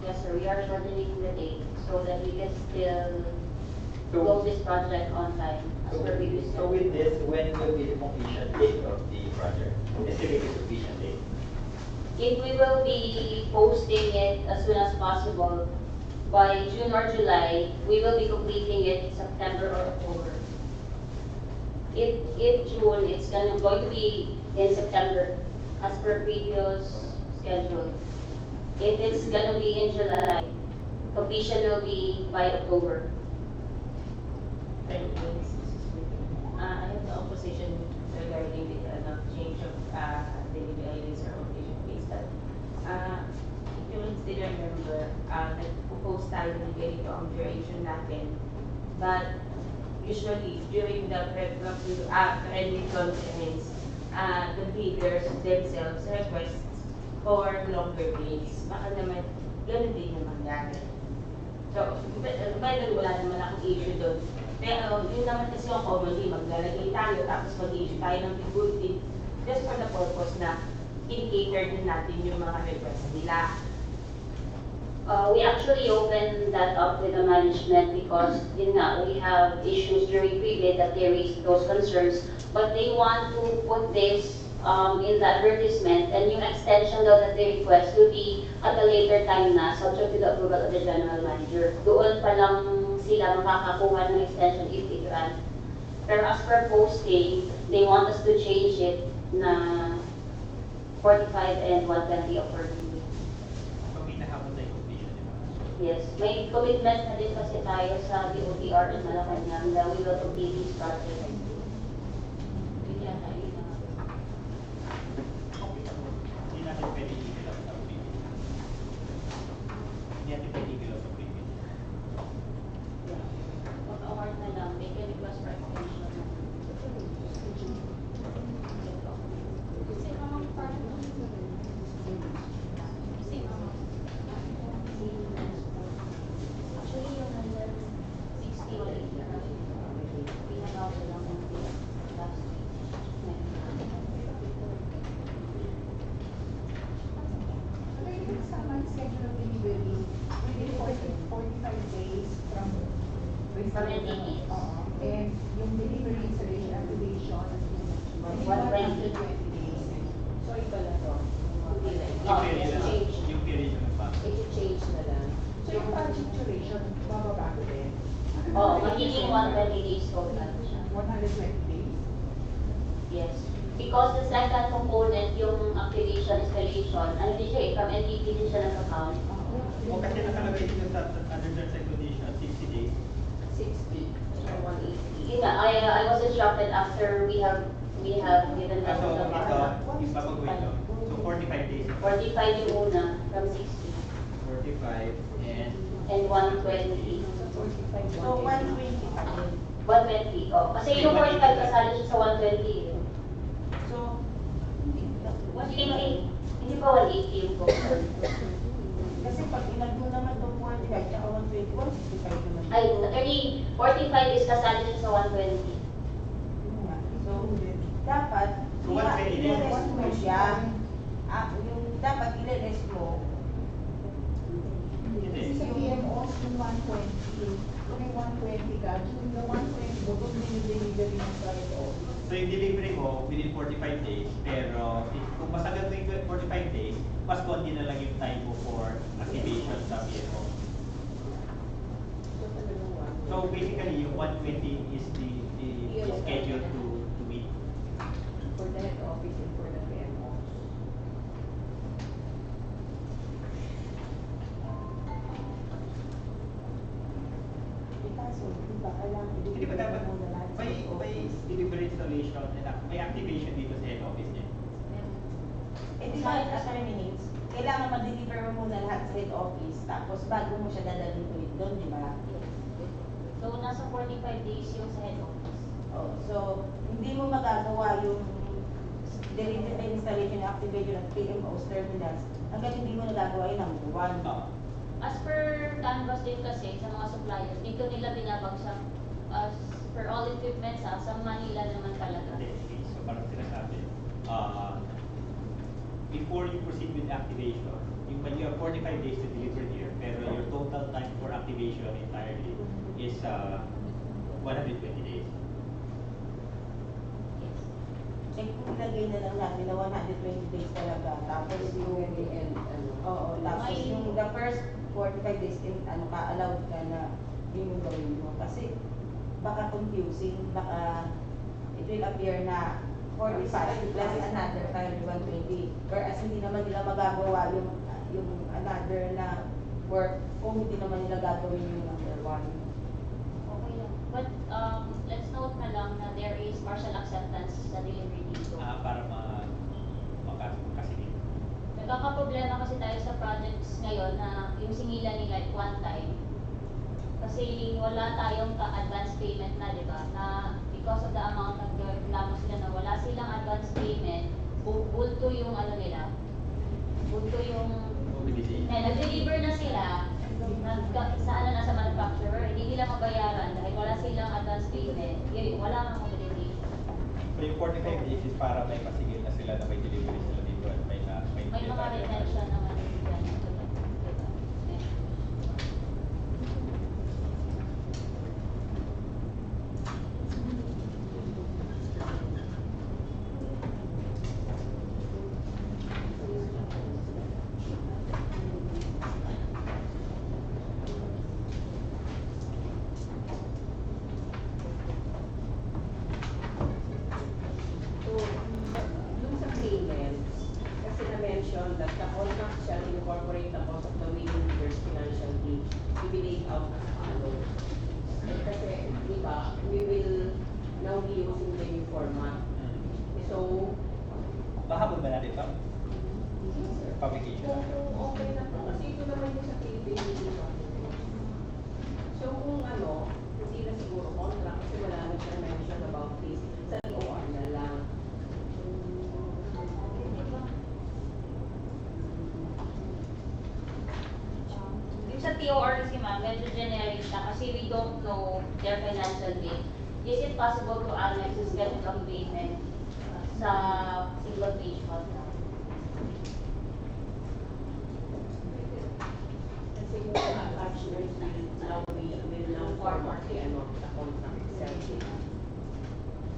Yes, sir, we are shortening the date so that we can still close this project on time as per previous. So with this, when will be the completion date of the project? Estimated completion date? If we will be posting it as soon as possible, by June or July, we will be completing it September or October. If June, it's going to be in September as per previous schedule. If it's going to be in July, completion will be by October. I have the opposition regarding the change of delivery or operation phase. But if you will still remember, nag-propose tayo ng ganito ang duration natin. But usually, during the friendly conference, the bidders themselves request for longer days. Baka naman, ganun din yung mangyari. So, by the way, wala naman akong issue doon. Pero yun naman kasi yung commonly, maglalagay tayo tapos mag-issue tayo ng bulletin just for the purpose na i-cater din natin yung mga request nila. We actually opened that up with the management because yun nga, we have issues during pre-bid that they raised those concerns, but they want to put this in the advertisement, and yung extension daw that they request will be at a later time na, subject to the approval of the general manager. Doon pa lang sila makakakuha ng extension if they grant. Pero as per posting, they want us to change it na 45 and 120 accordingly. So may nahabol tayo completion, di ba? Yes, may commitment na din kasi tayo sa DOTR in Malacanang na we will complete this project. Bigyan na yun. Hindi natin pwede i-fill out sa pre-bid. Hindi natin pwede i-fill out sa pre-bid. Pag-award na lang, they can request for extension. Same amount pa rin. Same amount. Actually, yung 160 or 80, pinagawa lang ng last week. Yung someone schedule of delivery within 45 days from NTT. And yung delivery installation activation within 120 days. So, iba na to. Oh, Yung period yes, na- change. yung period na nagpapos. I-change na lang. So yung project duration, bababago din. Oh, magiging 120 days total siya. 120 days. Yes. Because the second component, yung activation installation, ano din siya from NTT din siya nag-account. O kasi nakalagay dito sa under terms and conditions, 60 days. 60 or 180. Yun nga, I was instructed after we have given them So the ito, yung babaguhin ko. So 45 days. 45 yung una from 60. 45 and and 120. So, 120 pa rin. 120, oh. Kasi yung 45 kasali siya sa 120 eh. So, 180. Hindi ba 180 yung total? kasi pag inag mo naman itong 45 tsaka 120, 165 naman. Ay, 45 is kasali siya sa 120. Yun nga. So, dapat, So, 120 din. i-rest mo siya. Yung dapat i-rest mo. Kasi sa PMOs, yung 120, kung may 120 ka, yung 120 mo, kung dinidelivery ng private office. So yung delivery mo within 45 days, pero kung masagal mo yung 45 days, mas konti na lang yung time mo for activation sa PMO. So basically, yung 120 is the schedule to meet. For the head office and for the PMO. Kaso, di ba, alam, Hindi ba dapat may delivery installation and may activation dito sa head office niya? Eh, di ba, as minutes, kailangan ma-deliver mo muna lahat sa head office, tapos bago mo siya dadalhin ulit doon, di ba? So, nasa 45 days yung sa head office. Oh, so, hindi mo magagawa yung delivery and installation and activation at PMO's terminals hanggang hindi mo nagagawa yung number 1. As per canvas din kasi sa mga suppliers, dito nila binabagsak as per all equipment sa Manila naman talaga. Okay, so parang sinasabi, before you proceed with activation, you have 45 days to deliver here, pero your total time for activation entirely is 120 days. Yes. Eh, kung ilagay na lang natin na 120 days talaga, tapos yung, oo, tapos yung the first 45 days, allowed ka na yun yung gawin mo. Kasi, baka confusing, baka it will appear na 45 plus another 120. Whereas hindi naman nila magagawa yung another na work kung hindi naman nila gagawin yung number 1. Okay lang. But let's note na lang na there is partial acceptance sa delivery dito. Para makasilip. Nagkakaproblema kasi tayo sa projects ngayon na yung singilan nila at one time. Kasi wala tayong advance payment na, di ba? Na because of the amount na nagreklamo sila na wala silang advance payment, bulto yung ano nila. Bulto yung nag-deliver na sila sa manufacturer, hindi nila mabayaran dahil wala silang advance payment, wala nang mobilization. So yung 45 days is para may pasigil na sila na may delivery sila dito at may Mga retention naman dyan. Diba? Dun sa payments, kasi na-mention that the contract shall incorporate the cost of the winning bidder's financial aid to be laid out as follows. Kasi, di ba, we will now be using the new format. So, Mahabol ba natin ito? Publication. okay na po. Kasi ito naman yung sa PBA. So, kung ano, hindi na siguro contract kasi wala na siya mention about this. Sa OR na lang. Yung sa TOR kasi ma'am, medyo generic siya kasi we don't know their financial aid. Is it possible to annex the schedule of payment sa single page contract? Kasi yung attachments will now format the contract itself.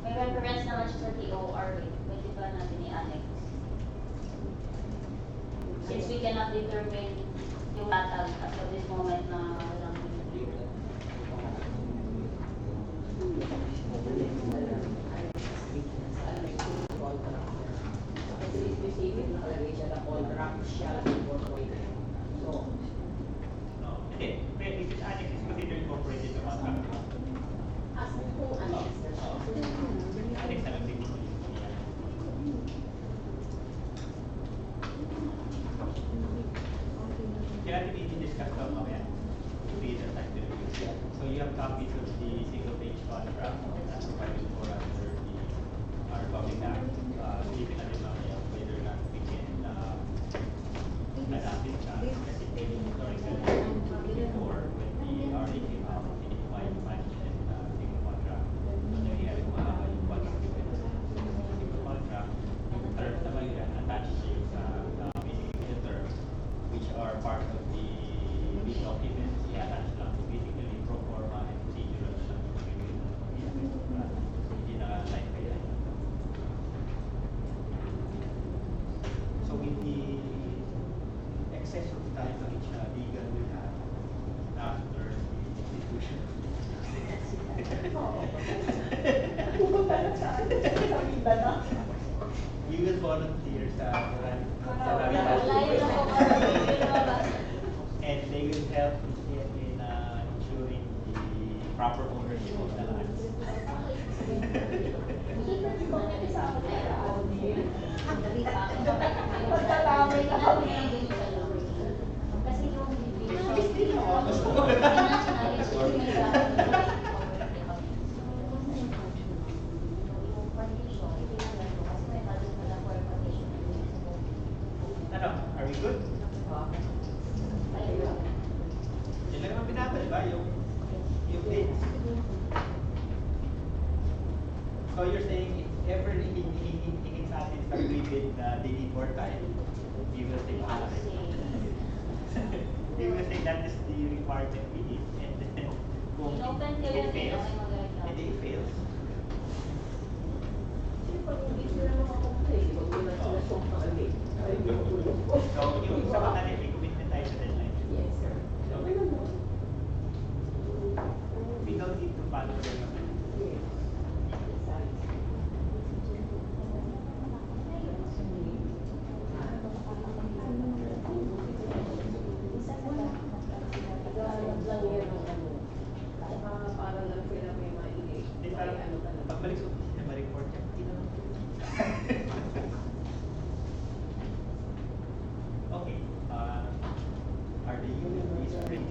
May reference naman siya sa TOR eh. Pwede ba natin i-annex? Since we cannot determine yung latag as of this moment na walang Kasi specific nakalagay siya na contract shall incorporate. So, No. Hindi. If it's annex, it's considered incorporated sa contract. as kung ano is na siya. Annex na lang siguro. Kaya natin i-discuss ito mamaya. You will volunteer sa Wala yun ako para and they will help in ensuring the proper ownership of the lands. Kasi yung Ano? Are we good? Yun lang naman pinapal, di ba? Yung dates. So you're saying if ever hingin sa atin sa pre-bid na they need more time, we will take that. We will say that is the requirement we need. And then kung Open ko it yan, fails, okay magaling and it fails, Kasi pag hindi sila makakomplain, huwag nila sila sumpali. Ay, so yung sa mga may commitment tayo sa deadline. yes, sir. Okay lang mo. We don't need to follow them. Yes. Besides. Naghahanap lang yan ng ano. Para lang sila may maingay. Di Ay, parang ano talaga. pagbalik sa opisina, ma-report yan. Okay. Are the union is ready?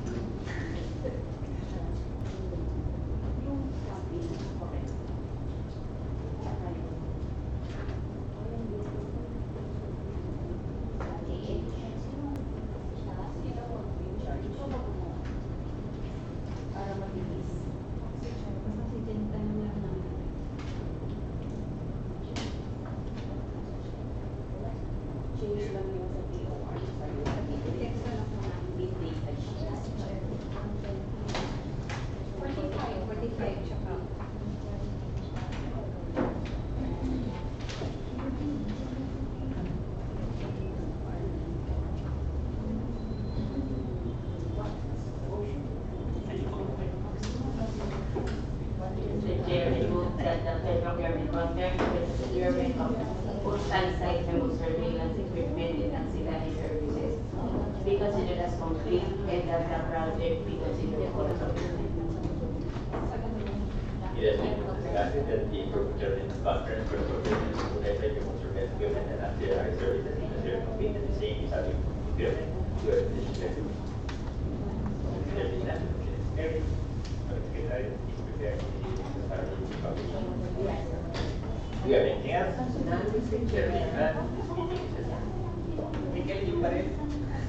Para mabilis. Change lang yung sa POR. Sa yung sa details. Details ay siya. 45 siya pa. The chair removed that the federal government confirmed with the procurement of postal site remote surveillance equipment and ancillary services be considered as complete and that the project be considered for completion. Yes, regarding that the procurement conference for procurement of remote surveillance equipment and ancillary services is considered complete and the same is having procurement to a decision. There is that. Every secretary is prepared to start the publication. Do you have anything else? None, Mr. Chair. Miguel, yung pa rin.